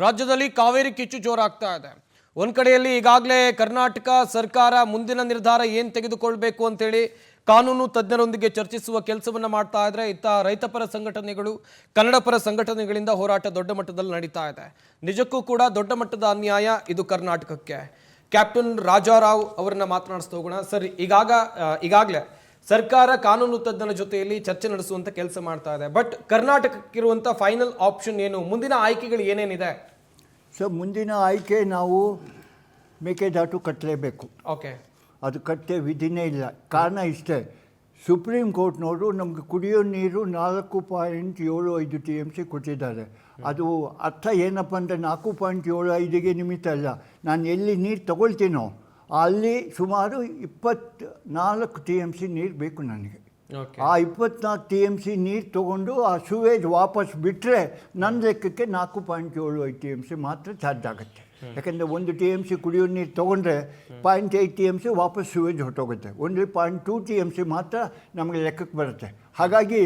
ರಾಜ್ಯದಲ್ಲಿ ಕಾವೇರಿ ಕಿಚ್ಚು ಜೋರಾಗ್ತಾ ಇದೆ. ಒಂದ್ ಕಡೆಯಲ್ಲಿ ಈಗಾಗಲೇ ಕರ್ನಾಟಕ ಸರ್ಕಾರ ಮುಂದಿನ ನಿರ್ಧಾರ ಏನು ತೆಗೆದುಕೊಳ್ಳಬೇಕು ಅಂತ ಹೇಳಿ ಕಾನೂನು ತಜ್ಞರೊಂದಿಗೆ ಚರ್ಚಿಸುವ ಕೆಲಸವನ್ನ ಮಾಡ್ತಾ ಇದ್ರೆ, ಇತ್ತ ರೈತ ಪರ ಸಂಘಟನೆಗಳು ಕನ್ನಡ ಪರ ಸಂಘಟನೆಗಳಿಂದ ಹೋರಾಟ ದೊಡ್ಡ ಮಟ್ಟದಲ್ಲಿ ನಡೀತಾ ಇದೆ. ನಿಜಕ್ಕೂ ಕೂಡ ದೊಡ್ಡ ಮಟ್ಟದ ಅನ್ಯಾಯ ಇದು ಕರ್ನಾಟಕಕ್ಕೆ. ಕ್ಯಾಪ್ಟನ್ ರಾಜಾರಾವ್ ಅವರನ್ನ ಮಾತನಾಡಿಸ್ತಾ ಹೋಗೋಣ. ಸರ್, ಈಗಾಗಲೇ ಸರ್ಕಾರ ಕಾನೂನು ತಜ್ಞರ ಜೊತೆಯಲ್ಲಿ ಚರ್ಚೆ ನಡೆಸುವಂತ ಕೆಲಸ ಮಾಡ್ತಾ ಇದೆ. ಬಟ್ ಕರ್ನಾಟಕಕ್ಕಿರುವಂತ ಫೈನಲ್ ಆಪ್ಷನ್ ಏನು, ಮುಂದಿನ ಆಯ್ಕೆಗಳು ಏನೇನಿದೆ? ಸೊ ಮುಂದಿನ ಆಯ್ಕೆ ನಾವು ಮೇಕೆದಾಟು ಕಟ್ಟಲೇಬೇಕು. ಓಕೆ, ಅದು ಕಟ್ಟೆ ವಿಧಿನೇ ಇಲ್ಲ. ಕಾರಣ ಇಷ್ಟೇ, ಸುಪ್ರೀಂ ಕೋರ್ಟ್ನವರು ನಮಗೆ ಕುಡಿಯೋ ನೀರು 4.75 TMC ಕೊಟ್ಟಿದ್ದಾರೆ. ಅದು ಅರ್ಥ ಏನಪ್ಪ ಅಂದರೆ 4.75ಗೆ ನಿಮಿತ್ತ ಅಲ್ಲ, ನಾನು ಎಲ್ಲಿ ನೀರು ತಗೊಳ್ತೀನೋ ಅಲ್ಲಿ ಸುಮಾರು 24 TMC ನೀರು ಬೇಕು ನನಗೆ. ಆ 24 TMC ನೀರು ತೊಗೊಂಡು ಆ ಸುವೇಜ್ ವಾಪಸ್ ಬಿಟ್ಟರೆ ನನ್ನ ಲೆಕ್ಕಕ್ಕೆ 4.75 TMC ಮಾತ್ರ ಚಾರ್ಜ್ ಆಗುತ್ತೆ. ಯಾಕೆಂದರೆ 1 TMC ಕುಡಿಯೋ ನೀರು ತೊಗೊಂಡ್ರೆ 0.8 TMC ವಾಪಸ್ ಸುವೇಜ್ ಹೊಟ್ಟೋಗುತ್ತೆ. ಓನ್ಲಿ 0.2 TMC ಮಾತ್ರ ನಮಗೆ ಲೆಕ್ಕಕ್ಕೆ ಬರುತ್ತೆ. ಹಾಗಾಗಿ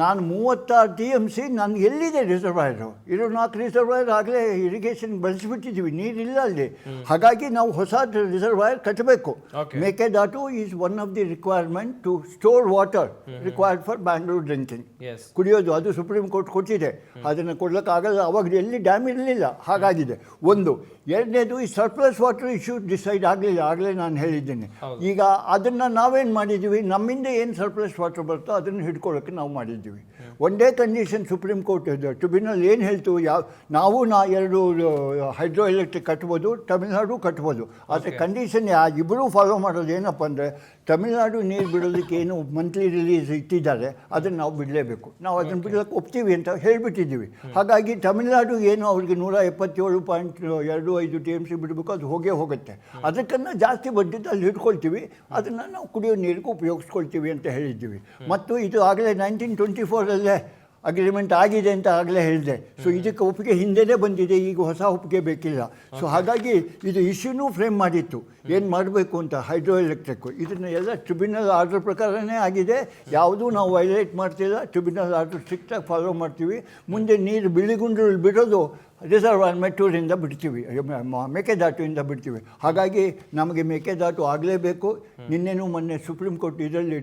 ನಾನು 36 TMC ನಾನು ಎಲ್ಲಿದೆ ರಿಸರ್ವಾಯರು? 4 ರಿಸರ್ವಾಯರ್ ಆಗಲೇ ಇರಿಗೇಷನ್ ಬಳಸಿಬಿಟ್ಟಿದ್ದೀವಿ, ನೀರಿಲ್ಲ ಅಲ್ಲಿ. ಹಾಗಾಗಿ ನಾವು ಹೊಸ ರಿಸರ್ವಾಯರ್ ಕಟ್ಟಬೇಕು. Mekedatu is one of the requirement to store water required for Bangalore drinking, ಕುಡಿಯೋದು. ಅದು ಸುಪ್ರೀಂ ಕೋರ್ಟ್ ಕೊಟ್ಟಿದೆ, ಅದನ್ನು ಕೊಡ್ಲಿಕ್ಕಾಗಲ್ಲ. ಅವಾಗ ಎಲ್ಲಿ ಡ್ಯಾಮ್ ಇರಲಿಲ್ಲ, ಹಾಗಾಗಿದೆ ಒಂದು. ಎರಡನೇದು, ಈ ಸರ್ಪ್ಲಸ್ ವಾಟರ್ ಇಶ್ಯೂ ಡಿಸೈಡ್ ಆಗಲಿಲ್ಲ, ಆಗಲೇ ನಾನು ಹೇಳಿದ್ದೀನಿ. ಈಗ ಅದನ್ನು ನಾವೇನು ಮಾಡಿದ್ದೀವಿ, ನಮ್ಮಿಂದ ಏನು ಸರ್ಪ್ಲಸ್ ವಾಟರ್ ಬರುತ್ತೋ ಅದನ್ನು ಹಿಡ್ಕೊಳ್ಳೋಕ್ಕೆ ನಾವು ಮಾಡಿದ್ದೀವಿ. ಒಂದೇ ಕಂಡೀಷನ್ ಸುಪ್ರೀಂ ಕೋರ್ಟ್ ಟ್ರಿಬ್ಯುನಲ್ ಏನು ಹೇಳ್ತು, ನಾವು 2 ಹೈಡ್ರೋ ಎಲೆಕ್ಟ್ರಿಕ್ ಕಟ್ಬೋದು, ತಮಿಳ್ನಾಡು ಕಟ್ಬೋದು. ಆದರೆ ಕಂಡೀಷನ್ ಇಬ್ಬರೂ ಫಾಲೋ ಮಾಡೋದು ಏನಪ್ಪ ಅಂದರೆ, ತಮಿಳ್ನಾಡು ನೀರು ಬಿಡೋದಕ್ಕೆ ಏನು ಮಂತ್ಲಿ ರಿಲೀಸ್ ಇಟ್ಟಿದ್ದಾರೆ ಅದನ್ನು ನಾವು ಬಿಡಲೇಬೇಕು. ನಾವು ಅದನ್ನು ಬಿಡೋಕ್ಕೆ ಒಪ್ತೀವಿ ಅಂತ ಹೇಳಿಬಿಟ್ಟಿದ್ದೀವಿ. ಹಾಗಾಗಿ ತಮಿಳ್ನಾಡು ಏನು ಅವ್ರಿಗೆ 177.25 TMC ಬಿಡಬೇಕು, ಅದು ಹೋಗುತ್ತೆ. ಅದಕ್ಕನ್ನು ಜಾಸ್ತಿ ಬಡ್ಡಿದ್ದು ಅಲ್ಲಿ ಇಟ್ಕೊಳ್ತೀವಿ, ಅದನ್ನು ನಾವು ಕುಡಿಯೋ ನೀರಿಗೂ ಉಪಯೋಗಿಸ್ಕೊಳ್ತೀವಿ ಅಂತ ಹೇಳಿದ್ದೀವಿ. ಮತ್ತು ಇದು ಆಗಲೇ 1924 ಅಗ್ರಿಮೆಂಟ್ ಆಗಿದೆ ಅಂತ ಆಗಲೇ ಹೇಳಿದೆ. ಸೊ ಇದಕ್ಕೆ ಒಪ್ಪಿಗೆ ಹಿಂದೆನೇ ಬಂದಿದೆ, ಈಗ ಹೊಸ ಒಪ್ಪಿಗೆ ಬೇಕಿಲ್ಲ. ಸೊ ಹಾಗಾಗಿ ಇದು ಇಶ್ಯೂನೂ ಫ್ರೇಮ್ ಮಾಡಿತ್ತು, ಏನು ಮಾಡಬೇಕು ಅಂತ ಹೈಡ್ರೋ ಎಲೆಕ್ಟ್ರಿಕ್ಕು. ಇದನ್ನು ಎಲ್ಲ ಟ್ರಿಬ್ಯುನಲ್ ಆರ್ಡರ್ ಪ್ರಕಾರನೇ ಆಗಿದೆ, ಯಾವುದೂ ನಾವು ವೈಲೇಟ್ ಮಾಡ್ತಿಲ್ಲ. ಟ್ರಿಬ್ಯುನಲ್ ಆರ್ಡರ್ ಸ್ಟ್ರಿಕ್ಟಾಗಿ ಫಾಲೋ ಮಾಡ್ತೀವಿ. ಮುಂದೆ ನೀರು ಬಿಳಿಗುಂಡ್ರಲ್ಲಿ ಬಿಡೋದು ರಿಸರ್ವಾಯರ್ ಮೆಟ್ಟೂರಿಂದ ಬಿಡ್ತೀವಿ, ಮೇಕೆದಾಟುವಿಂದ ಬಿಡ್ತೀವಿ. ಹಾಗಾಗಿ ನಮಗೆ ಮೇಕೆದಾಟು ಆಗಲೇಬೇಕು. ನಿನ್ನೆನೂ ಮೊನ್ನೆ ಸುಪ್ರೀಂ ಕೋರ್ಟ್ ಇದರಲ್ಲಿ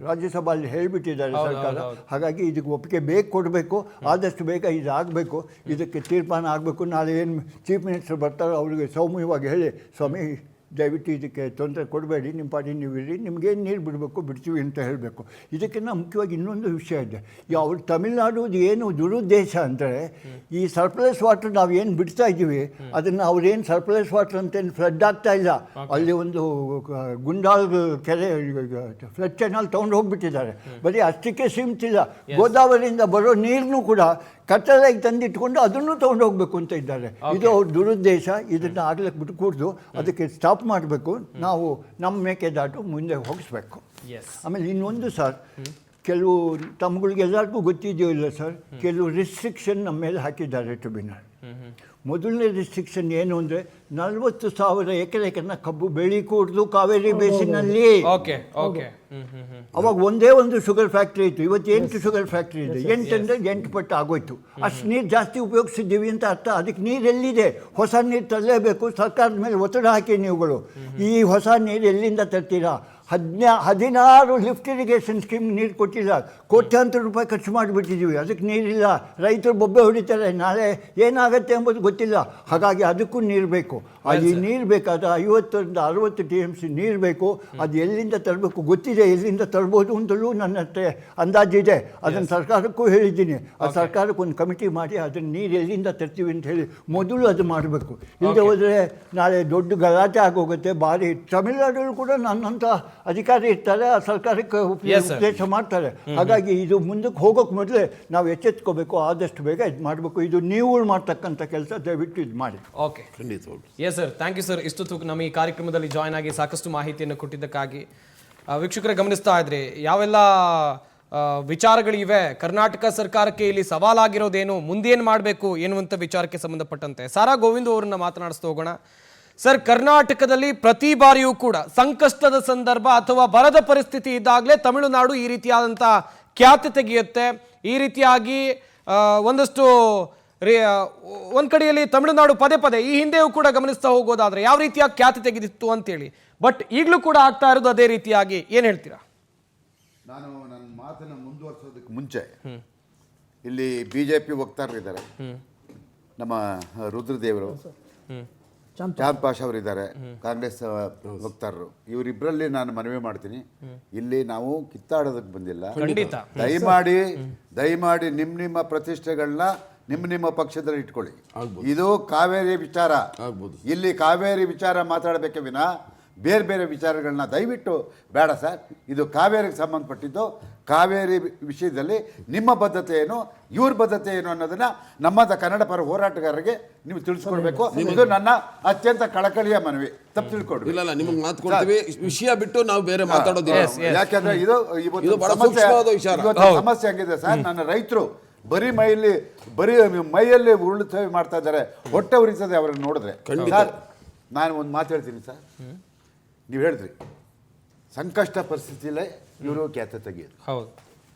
ರಾಜ್ಯಸಭೆಯಲ್ಲಿ ಹೇಳಿಬಿಟ್ಟಿದ್ದಾರೆ ಸರ್ಕಾರ. ಹಾಗಾಗಿ ಇದಕ್ಕೆ ಒಪ್ಪಿಗೆ ಕೊಡಬೇಕು, ಆದಷ್ಟು ಬೇಗ ಇದಾಗಬೇಕು, ಇದಕ್ಕೆ ತೀರ್ಮಾನ ಆಗಬೇಕು. ನಾಳೆ ಏನು ಚೀಫ್ ಮಿನಿಸ್ಟರ್ ಬರ್ತಾರೋ ಅವರಿಗೆ ಸೌಮ್ಯವಾಗಿ ಹೇಳಿ, ಸ್ವಾಮಿ ದಯವಿಟ್ಟು ಇದಕ್ಕೆ ತೊಂದರೆ ಕೊಡಬೇಡಿ, ನಿಮ್ಮ ಪಾಡಿ ನೀವು ಇರಿ, ನಿಮಗೇನು ನೀರು ಬಿಡಬೇಕು ಬಿಡ್ತೀವಿ ಅಂತ ಹೇಳಬೇಕು. ಇದಕ್ಕಿಂತ ಮುಖ್ಯವಾಗಿ ಇನ್ನೊಂದು ವಿಷಯ ಇದೆ. ಅವ್ರು ತಮಿಳ್ನಾಡು ಏನು ದುರುದ್ದೇಶ ಅಂದರೆ, ಈ ಸರ್ಪ್ಲಸ್ ವಾಟರ್ ನಾವು ಏನು ಬಿಡ್ತಾ ಇದ್ದೀವಿ ಅದನ್ನು ಅವ್ರೇನು ಸರ್ಪ್ಲಸ್ ವಾಟರ್ ಅಂತೇನು ಫ್ಲಡ್ ಆಗ್ತಾ ಇಲ್ಲ. ಅಲ್ಲಿ ಒಂದು ಗುಂಡಾಲ್ ಕೆರೆ ಫ್ಲಡ್ ಚಾನಲ್ ತೊಗೊಂಡು ಹೋಗ್ಬಿಟ್ಟಿದ್ದಾರೆ. ಬರೀ ಅಷ್ಟಕ್ಕೆ ಸೀಮಿತಿಲ್ಲ, ಗೋದಾವರಿಯಿಂದ ಬರೋ ನೀರನ್ನು ಕೂಡ ಕಟ್ಟಲಾಗಿ ತಂದಿಟ್ಕೊಂಡು ಅದನ್ನು ತೊಗೊಂಡು ಹೋಗಬೇಕು ಅಂತ ಇದ್ದಾರೆ. ಇದು ಅವ್ರ ದುರುದ್ದೇಶ. ಇದನ್ನು ಆಗ್ಲಿಕ್ಕೆ ಬಿಟ್ಕೂಡ್ದು, ಅದಕ್ಕೆ ಸ್ಟಾಪ್ ಮಾಡಬೇಕು. ನಾವು ನಮ್ಮ ಮೇಕೆದಾಟು ಮುಂದೆ ಹೋಗಿಸ್ಬೇಕು. ಆಮೇಲೆ ಇನ್ನೊಂದು ಸರ್, ಕೆಲವು ತಮ್ಗಳಿಗೆಲ್ಲರಿಗೂ ಗೊತ್ತಿದೆಯೋ ಇಲ್ಲ ಸರ್, ಕೆಲವು ರಿಸ್ಟ್ರಿಕ್ಷನ್ ನಮ್ಮ ಮೇಲೆ ಹಾಕಿದ್ದಾರೆ ಟ್ರಿಬ್ಯುನಲ್. ಮೊದಲನೇ ರಿಸ್ಟ್ರಿಕ್ಷನ್ ಏನು ಅಂದರೆ, 40,000 ಎಕರೆಕನ್ನ ಕಬ್ಬು ಬೆಳೀಕೂಡ್ದು ಕಾವೇರಿ ಬೇಸಿನಲ್ಲಿ. ಅವಾಗ ಒಂದೇ ಒಂದು ಶುಗರ್ ಫ್ಯಾಕ್ಟ್ರಿ ಇತ್ತು, ಇವತ್ತು 8 ಶುಗರ್ ಫ್ಯಾಕ್ಟ್ರಿ ಇದೆ. 8 ಅಂದರೆ 8 ಪಟ್ಟು ಆಗೋಯ್ತು. ಅಷ್ಟು ನೀರು ಜಾಸ್ತಿ ಉಪಯೋಗಿಸಿದ್ದೀವಿ ಅಂತ ಅರ್ಥ. ಅದಕ್ಕೆ ನೀರು ಎಲ್ಲಿದೆ? ಹೊಸ ನೀರು ತರಲೇಬೇಕು. ಸರ್ಕಾರದ ಮೇಲೆ ಒತ್ತಡ ಹಾಕಿ ನೀವುಗಳು ಈ ಹೊಸ ನೀರು ಎಲ್ಲಿಂದ ತರ್ತೀರಾ? 16 ಲಿಫ್ಟ್ ಇರಿಗೇಷನ್ ಸ್ಕೀಮ್ ನೀರು ಕೊಟ್ಟಿಲ್ಲ, ಕೋಟ್ಯಾಂತರ ರೂಪಾಯಿ ಖರ್ಚು ಮಾಡಿಬಿಟ್ಟಿದ್ದೀವಿ, ಅದಕ್ಕೆ ನೀರಿಲ್ಲ. ರೈತರು ಬೊಬ್ಬೆ ಹೊಡಿತಾರೆ, ನಾಳೆ ಏನಾಗುತ್ತೆ ಎಂಬುದು ಗೊತ್ತಿಲ್ಲ. ಹಾಗಾಗಿ ಅದಕ್ಕೂ ನೀರು ಬೇಕು. ಅದು ನೀರು ಬೇಕಾದ 50ರಿಂದ 60 TMC ನೀರು ಬೇಕು. ಅದು ಎಲ್ಲಿಂದ ತರಬೇಕು ಗೊತ್ತಿದೆ, ಎಲ್ಲಿಂದ ತರ್ಬೋದು ಅಂತಲೂ ನನ್ನ ಹತ್ರ ಅಂದಾಜಿದೆ. ಅದನ್ನು ಸರ್ಕಾರಕ್ಕೂ ಹೇಳಿದ್ದೀನಿ. ಆ ಸರ್ಕಾರಕ್ಕೆ ಒಂದು ಕಮಿಟಿ ಮಾಡಿ ಅದನ್ನು ನೀರು ಎಲ್ಲಿಂದ ತರ್ತೀವಿ ಅಂತ ಹೇಳಿ ಮೊದಲು ಅದು ಮಾಡಬೇಕು. ಇಲ್ಲದೆ ಹೋದರೆ ನಾಳೆ ದೊಡ್ಡ ಗಲಾಟೆ ಆಗೋಗುತ್ತೆ. ಭಾರಿ ತಮಿಳುನಾಡಲ್ಲೂ ಕೂಡ ನನ್ನಂಥ ಅಧಿಕಾರಿ ಇರ್ತಾರೆ, ಆ ಸರ್ಕಾರಕ್ಕೆ ಉಪದೇಶ ಮಾಡ್ತಾರೆ. ಹಾಗಾಗಿ ಇದು ಮುಂದಕ್ಕೆ ಹೋಗೋಕೆ ಮೊದಲೇ ನಾವು ಎಚ್ಚೆತ್ಕೋಬೇಕು, ಆದಷ್ಟು ಬೇಗ ಇದು ಮಾಡಬೇಕು. ಇದು ನೀವು ಮಾಡ್ತಕ್ಕಂಥ ಕೆಲಸ, ದಯವಿಟ್ಟು ಇದು ಮಾಡಿ. Okay, yes sir, thank you sir. ಇಷ್ಟೊತ್ತು ನಮ್ಮ ಈ ಕಾರ್ಯಕ್ರಮದಲ್ಲಿ ಜಾಯ್ನ್ ಆಗಿ ಸಾಕಷ್ಟು ಮಾಹಿತಿಯನ್ನು ಕೊಟ್ಟಿದ್ದಕ್ಕಾಗಿ. ವೀಕ್ಷಕರೇ, ಗಮನಿಸ್ತಾ ಇದ್ರಿ ಯಾವೆಲ್ಲ ವಿಚಾರಗಳಿವೆ, ಕರ್ನಾಟಕ ಸರ್ಕಾರಕ್ಕೆ ಇಲ್ಲಿ ಸವಾಲಾಗಿರೋದೇನು, ಮುಂದೇನು ಮಾಡಬೇಕು ಎನ್ನುವಂಥ ವಿಚಾರಕ್ಕೆ ಸಂಬಂಧಪಟ್ಟಂತೆ ಸಾರಾ ಗೋವಿಂದ್ ಅವರನ್ನ ಮಾತನಾಡಿಸ್ತಾ ಹೋಗೋಣ. ಸರ್, ಕರ್ನಾಟಕದಲ್ಲಿ ಪ್ರತಿ ಬಾರಿಯೂ ಕೂಡ ಸಂಕಷ್ಟದ ಸಂದರ್ಭ ಅಥವಾ ಬರದ ಪರಿಸ್ಥಿತಿ ಇದ್ದಾಗಲೇ ತಮಿಳುನಾಡು ಈ ರೀತಿಯಾದಂಥ ಖ್ಯಾತಿ ತೆಗೆಯುತ್ತೆ. ಈ ರೀತಿಯಾಗಿ ಒಂದಷ್ಟು ಒಂದ್ ಕಡೆಯಲ್ಲಿ ತಮಿಳುನಾಡು ಪದೇ ಪದೇ ಈ ಹಿಂದೆಯೂ ಕೂಡ ಗಮನಿಸ್ತಾ ಹೋಗೋದಾದ್ರೆ ಯಾವ ರೀತಿಯ ಖ್ಯಾತಿ ತೆಗೆದಿತ್ತು ಅಂತೇಳಿ, ಬಟ್ ಈಗಲೂ ಕೂಡ ಆಗ್ತಾ ಇರೋದು ಅದೇ ರೀತಿಯಾಗಿ. ಏನ್ ಹೇಳ್ತೀರಾ? ನಾನು ನನ್ನ ಮಾತನ್ನು ಮುಂದುವರಿಸೋದಕ್ಕೆ ಮುಂಚೆ ಇಲ್ಲಿ BJP ವಕ್ತಾರರಿದ್ದಾರೆ, ನಮ್ಮ ರುದ್ರದೇವರು, ಚಾಂದ್ ಪಾಷ ಅವರಿದ್ದಾರೆ, ಕಾಂಗ್ರೆಸ್ ವಕ್ತಾರರು. ಇವರಿಬ್ಬರಲ್ಲಿ ನಾನು ಮನವಿ ಮಾಡ್ತೀನಿ, ಇಲ್ಲಿ ನಾವು ಕಿತ್ತಾಡೋದಕ್ಕೆ ಬಂದಿಲ್ಲ. ಖಂಡಿತ. ದಯಮಾಡಿ ನಿಮ್ಮ ಪ್ರತಿಷ್ಠೆಗಳನ್ನ ನಿಮ್ಮ ಪಕ್ಷದಲ್ಲಿ ಇಟ್ಕೊಳ್ಳಿ. ಇದು ಕಾವೇರಿ ವಿಚಾರ, ಇಲ್ಲಿ ಕಾವೇರಿ ವಿಚಾರ ಮಾತಾಡಬೇಕೆ ವಿನ ಬೇರೆ ಬೇರೆ ವಿಚಾರಗಳನ್ನ ದಯವಿಟ್ಟು ಬೇಡ ಸರ್. ಇದು ಕಾವೇರಿಗೆ ಸಂಬಂಧಪಟ್ಟಿದ್ದು. ಕಾವೇರಿ ವಿಷಯದಲ್ಲಿ ನಿಮ್ಮ ಬದ್ಧತೆ ಏನು, ಇವ್ರ ಬದ್ಧತೆ ಏನು ಅನ್ನೋದನ್ನ ನಮ್ಮಂಥ ಕನ್ನಡ ಪರ ಹೋರಾಟಗಾರರಿಗೆ ನೀವು ತಿಳಿಸ್ಕೊಡ್ಬೇಕು. ಇದು ನನ್ನ ಅತ್ಯಂತ ಕಳಕಳಿಯ ಮನವಿ, ತಪ್ಪು ತಿಳ್ಕೊಡ್ರಿ. ಇಲ್ಲ ನಿಮಗೆ ಮಾತು ಕೊಡ್ತೀವಿ, ವಿಷಯ ಬಿಟ್ಟು ನಾವು ಬೇರೆ ಮಾತಾಡೋದಿಲ್ಲ. ಯಾಕೆಂದ್ರೆ ಇದು ಸಮಸ್ಯೆ ಆಗಿದೆ ಸರ್. ನನ್ನ ರೈತರು ಬರೀ ಮೈಯಲ್ಲಿ ಉರುಳು ಮಾಡ್ತಾ ಇದ್ದಾರೆ, ಹೊಟ್ಟೆ ಉರಿತದೆ ಅವ್ರನ್ನ ನೋಡಿದ್ರೆ. ಸರ್ ನಾನು ಒಂದು ಮಾತು ಹೇಳ್ತೀನಿ ಸರ್, ನೀವು ಹೇಳಿದ್ರಿ ಸಂಕಷ್ಟ ಪರಿಸ್ಥಿತಿಯಲ್ಲೇ ಇವರು ಖ್ಯಾತೆ ತೆಗೆಯೋದು. ಹೌದು,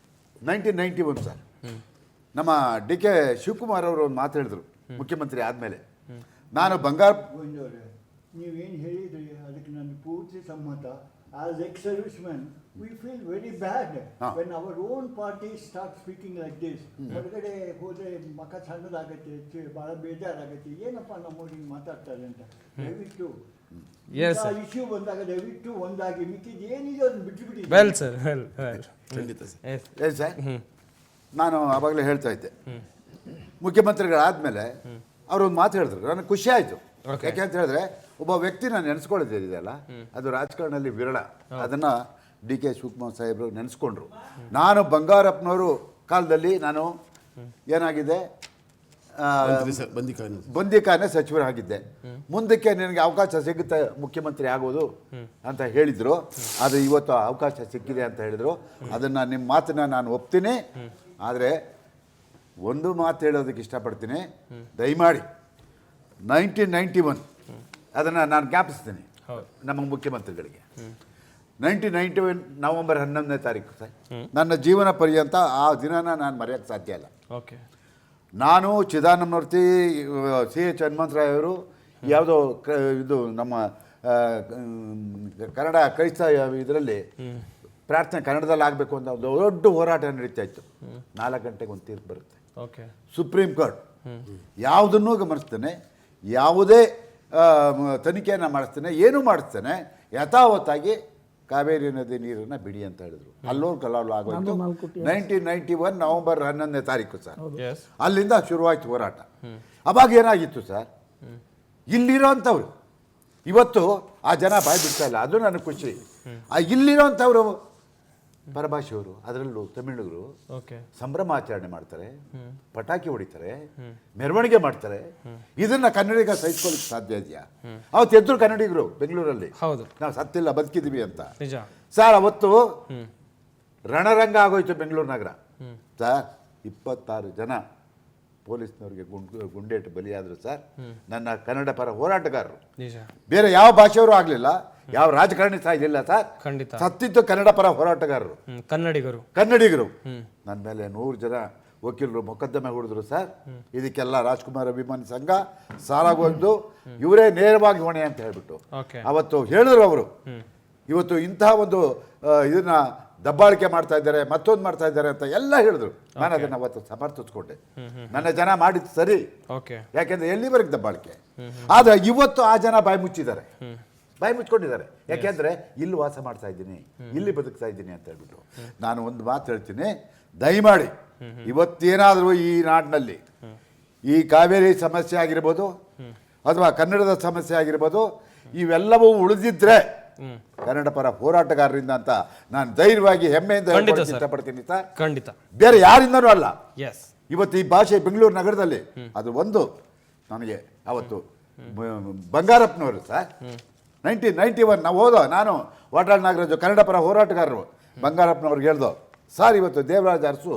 1991 ಸರ್, ನಮ್ಮ DK ಶಿವಕುಮಾರ್ ಅವರು ಒಂದು ಮಾತು ಹೇಳಿದ್ರು ಮುಖ್ಯಮಂತ್ರಿ ಆದಮೇಲೆ. ನಾನು ಬಂಗಾರ ನೀವೇನು ಹೇಳಿದ್ರಿ ಅದಕ್ಕೆ ನನ್ನ ಪೂರ್ತಿ ಸಮ್ಮತ. As ex serviceman we feel very bad when our own party start speaking like this. ಹೊರಗಡೆ ಹೋದರೆ ಮಕ ಸಣ್ಣದಾಗತ್ತೆ, ಭಾಳ ಬೇಜಾರಾಗತ್ತೆ, ಏನಪ್ಪ ನಮ್ಮವ್ರು ಹಿಂಗೆ ಮಾತಾಡ್ತಾರೆ ಅಂತ. ದಯವಿಟ್ಟು ಇಶ್ಯೂ ಬಂದಾಗ ದಯವಿಟ್ಟು ಒಂದಾಗಿ ಮಿಕ್ಕಿದ್ದು ಏನಿದೆ ಅದನ್ನು ಬಿಟ್ಟುಬಿಡಿ. ವೆಲ್ ಸರ್, ಖಂಡಿತ ಏನು ಸರ್, ನಾನು ಆವಾಗಲೇ ಹೇಳ್ತಾ ಇದ್ದೆ, ಮುಖ್ಯಮಂತ್ರಿಗಳಾದಮೇಲೆ ಅವರೊಂದು ಮಾತು ಹೇಳಿದ್ರು, ನನಗೆ ಖುಷಿ ಆಯಿತು. ಯಾಕೆ ಅಂತ ಹೇಳಿದ್ರೆ ಒಬ್ಬ ವ್ಯಕ್ತಿನ ನೆನೆಸ್ಕೊಳ್ಳೋದಿದೆಯಲ್ಲ, ಅದು ರಾಜಕಾರಣದಲ್ಲಿ ವಿರಳ. ಅದನ್ನು DK ಶಿವಕುಮಾರ್ ಸಾಹೇಬರು ನೆನೆಸ್ಕೊಂಡ್ರು. ನಾನು ಬಂಗಾರಪ್ಪನವರು ಕಾಲದಲ್ಲಿ ನಾನು ಏನಾಗಿದೆ, ಬಂದಿಖಾನೆ ಸಚಿವರಾಗಿದ್ದೆ. ಮುಂದಕ್ಕೆ ನಿನಗೆ ಅವಕಾಶ ಸಿಗುತ್ತೆ ಮುಖ್ಯಮಂತ್ರಿ ಆಗೋದು ಅಂತ ಹೇಳಿದರು. ಆದರೆ ಇವತ್ತು ಅವಕಾಶ ಸಿಕ್ಕಿದೆ ಅಂತ ಹೇಳಿದರು. ಅದನ್ನು ನಿಮ್ಮ ಮಾತನ್ನ ನಾನು ಒಪ್ತೀನಿ. ಆದರೆ ಒಂದು ಮಾತು ಹೇಳೋದಕ್ಕೆ ಇಷ್ಟಪಡ್ತೀನಿ, ದಯಮಾಡಿ 1991 ಅದನ್ನು ನಾನು ಜ್ಞಾಪಿಸ್ತೀನಿ ನಮ್ಮ ಮುಖ್ಯಮಂತ್ರಿಗಳಿಗೆ. 1991 ನವೆಂಬರ್ 11ನೇ ತಾರೀಕು ಸರ್, ನನ್ನ ಜೀವನ ಪರ್ಯಂತ ಆ ದಿನನ ನಾನು ಮರೆಯೋಕ್ಕೆ ಸಾಧ್ಯ ಇಲ್ಲ. ಓಕೆ, ನಾನು ಚಿದಾನಂದಮೂರ್ತಿ, CH ಹನುಮಂತರಾಯ್ ಅವರು, ಯಾವುದೋ ಇದು ನಮ್ಮ ಕನ್ನಡ ಕ್ರೈಸ್ತ ಇದರಲ್ಲಿ ಪ್ರಾರ್ಥನೆ ಕನ್ನಡದಲ್ಲಿ ಆಗಬೇಕು ಅಂತ ಒಂದು ದೊಡ್ಡ ಹೋರಾಟ ನಡೀತಾ ಇತ್ತು. 4 ಗಂಟೆಗೆ ಒಂದು ತೀರ್ಪು ಬರುತ್ತೆ. ಓಕೆ, ಸುಪ್ರೀಂ ಕೋರ್ಟ್ ಯಾವುದನ್ನೂ ಗಮನಿಸ್ತೇನೆ, ಯಾವುದೇ ತನಿಖೆಯನ್ನು ಮಾಡಿಸ್ತೇನೆ, ಏನೂ ಮಾಡಿಸ್ತೇನೆ, ಯಥಾವತ್ತಾಗಿ ಕಾವೇರಿ ನದಿ ನೀರನ್ನು ಬಿಡಿ ಅಂತ ಹೇಳಿದ್ರು. ಅಲ್ಲೋರು ಕಲಾಲು ಆಗೋಯ್ತು. 1991 ನವೆಂಬರ್ 11ನೇ ತಾರೀಕು ಸರ್, ಅಲ್ಲಿಂದ ಶುರುವಾಯಿತು ಹೋರಾಟ. ಅವಾಗ ಏನಾಗಿತ್ತು ಸರ್, ಇಲ್ಲಿರೋಂಥವ್ರು ಇವತ್ತು ಆ ಜನ ಬಾಯಿ ಬಿಡ್ತಾ ಇಲ್ಲ, ಅದು ನನಗೆ ಖುಷಿ. ಆ ಇಲ್ಲಿರೋಂಥವ್ರು ಪರಭಾಷೆಯವರು, ಅದರಲ್ಲೂ ತಮಿಳುಗರು ಸಂಭ್ರಮಾಚರಣೆ ಮಾಡ್ತಾರೆ, ಪಟಾಕಿ ಹೊಡಿತಾರೆ, ಮೆರವಣಿಗೆ ಮಾಡ್ತಾರೆ. ಇದನ್ನ ಕನ್ನಡಿಗ ಸಹಿಸ್ಕೊಳ್ಳಿಕ್ಕೆ ಸಾಧ್ಯ ಇದೆಯಾ? ಅವತ್ತು ಎದ್ರು ಕನ್ನಡಿಗರು ಬೆಂಗಳೂರಲ್ಲಿ, ನಾವು ಸತ್ತಿಲ್ಲ ಬದುಕಿದೀವಿ ಅಂತ. ಸರ್ ಅವತ್ತು ರಣರಂಗ ಆಗೋಯ್ತು ಬೆಂಗಳೂರು ನಗರ ಸರ್. 26 ಜನ ಪೊಲೀಸ್ನವ್ರಿಗೆ ಗುಂಡೇಟು ಬಲಿಯಾದ್ರು ಸರ್. ನನ್ನ ಕನ್ನಡ ಪರ ಹೋರಾಟಗಾರರು, ಬೇರೆ ಯಾವ ಭಾಷೆಯವರು ಆಗಲಿಲ್ಲ, ಯಾವ ರಾಜಕಾರಣಿ ಸಾಯಿಲ್ಲ ಸರ್. ಸತ್ತಿದ್ದು ಕನ್ನಡ ಪರ ಹೋರಾಟಗಾರರು, ಕನ್ನಡಿಗರು. ನನ್ನ ಮೇಲೆ 100 ಜನ ವಕೀಲರು ಮೊಕದ್ದಮೆ ಹೂಡಿದ್ರು ಸರ್. ಇದಕ್ಕೆಲ್ಲ ರಾಜ್ಕುಮಾರ್ ಅಭಿಮಾನಿ ಸಂಘ ಸಾಲಾಗೋದು, ಇವರೇ ನೇರವಾಗಿ ಹೊಣೆ ಅಂತ ಹೇಳ್ಬಿಟ್ಟು ಅವತ್ತು ಹೇಳಿದ್ರು ಅವರು. ಇವತ್ತು ಇಂತಹ ಒಂದು ಇದನ್ನ ದಬ್ಬಾಳಿಕೆ ಮಾಡ್ತಾ ಇದ್ದಾರೆ, ಮತ್ತೊಂದು ಮಾಡ್ತಾ ಇದ್ದಾರೆ ಅಂತ ಎಲ್ಲ ಹೇಳಿದ್ರು. ನಾನು ಅದನ್ನು ಅವತ್ತು ಸಮರ್ಥಿಸ್ಕೊಂಡೆ. ನನ್ನ ಜನ ಮಾಡಿದ್ದು ಸರಿ, ಯಾಕೆಂದ್ರೆ ಎಲ್ಲಿವರೆಗೆ ದಬ್ಬಾಳಿಕೆ. ಆದ್ರೆ ಇವತ್ತು ಆ ಜನ ಬಾಯಿ ಮುಚ್ಕೊಂಡಿದ್ದಾರೆ. ಯಾಕೆಂದ್ರೆ ಇಲ್ಲಿ ವಾಸ ಮಾಡ್ತಾ ಇದ್ದೀನಿ, ಇಲ್ಲಿ ಬದುಕ್ತಾ ಇದ್ದೀನಿ ಅಂತ ಹೇಳ್ಬಿಟ್ಟು. ನಾನು ಒಂದು ಮಾತು ಹೇಳ್ತೀನಿ, ದಯಮಾಡಿ ಇವತ್ತೇನಾದರೂ ಈ ನಾಡಿನಲ್ಲಿ ಈ ಕಾವೇರಿ ಸಮಸ್ಯೆ ಆಗಿರ್ಬೋದು ಅಥವಾ ಕನ್ನಡದ ಸಮಸ್ಯೆ ಆಗಿರ್ಬೋದು, ಇವೆಲ್ಲವೂ ಉಳಿದಿದ್ರೆ ಕನ್ನಡ ಪರ ಹೋರಾಟಗಾರರಿಂದ ಅಂತ ನಾನು ಧೈರ್ಯವಾಗಿ ಹೆಮ್ಮೆಯಿಂದ ಇಷ್ಟಪಡ್ತೀನಿ ಸರ್. ಖಂಡಿತ ಬೇರೆ ಯಾರಿಂದನೂ ಅಲ್ಲ. ಇವತ್ತು ಈ ಭಾಷೆ ಬೆಂಗಳೂರು ನಗರದಲ್ಲಿ ಅದು ಒಂದು ನನಗೆ ಅವತ್ತು ಬಂಗಾರಪ್ಪನವರು ಸರ್ 1991 ನಾವು ಹೋದೋ, ನಾನು ವಾಟಾಳ್ ನಾಗರಾಜು ಕನ್ನಡ ಪರ ಹೋರಾಟಗಾರರು ಬಂಗಾರಪ್ಪನವ್ರಿಗೆ ಹೇಳ್ದೋ, ಸರ್ ಇವತ್ತು ದೇವರಾಜ ಅರಸು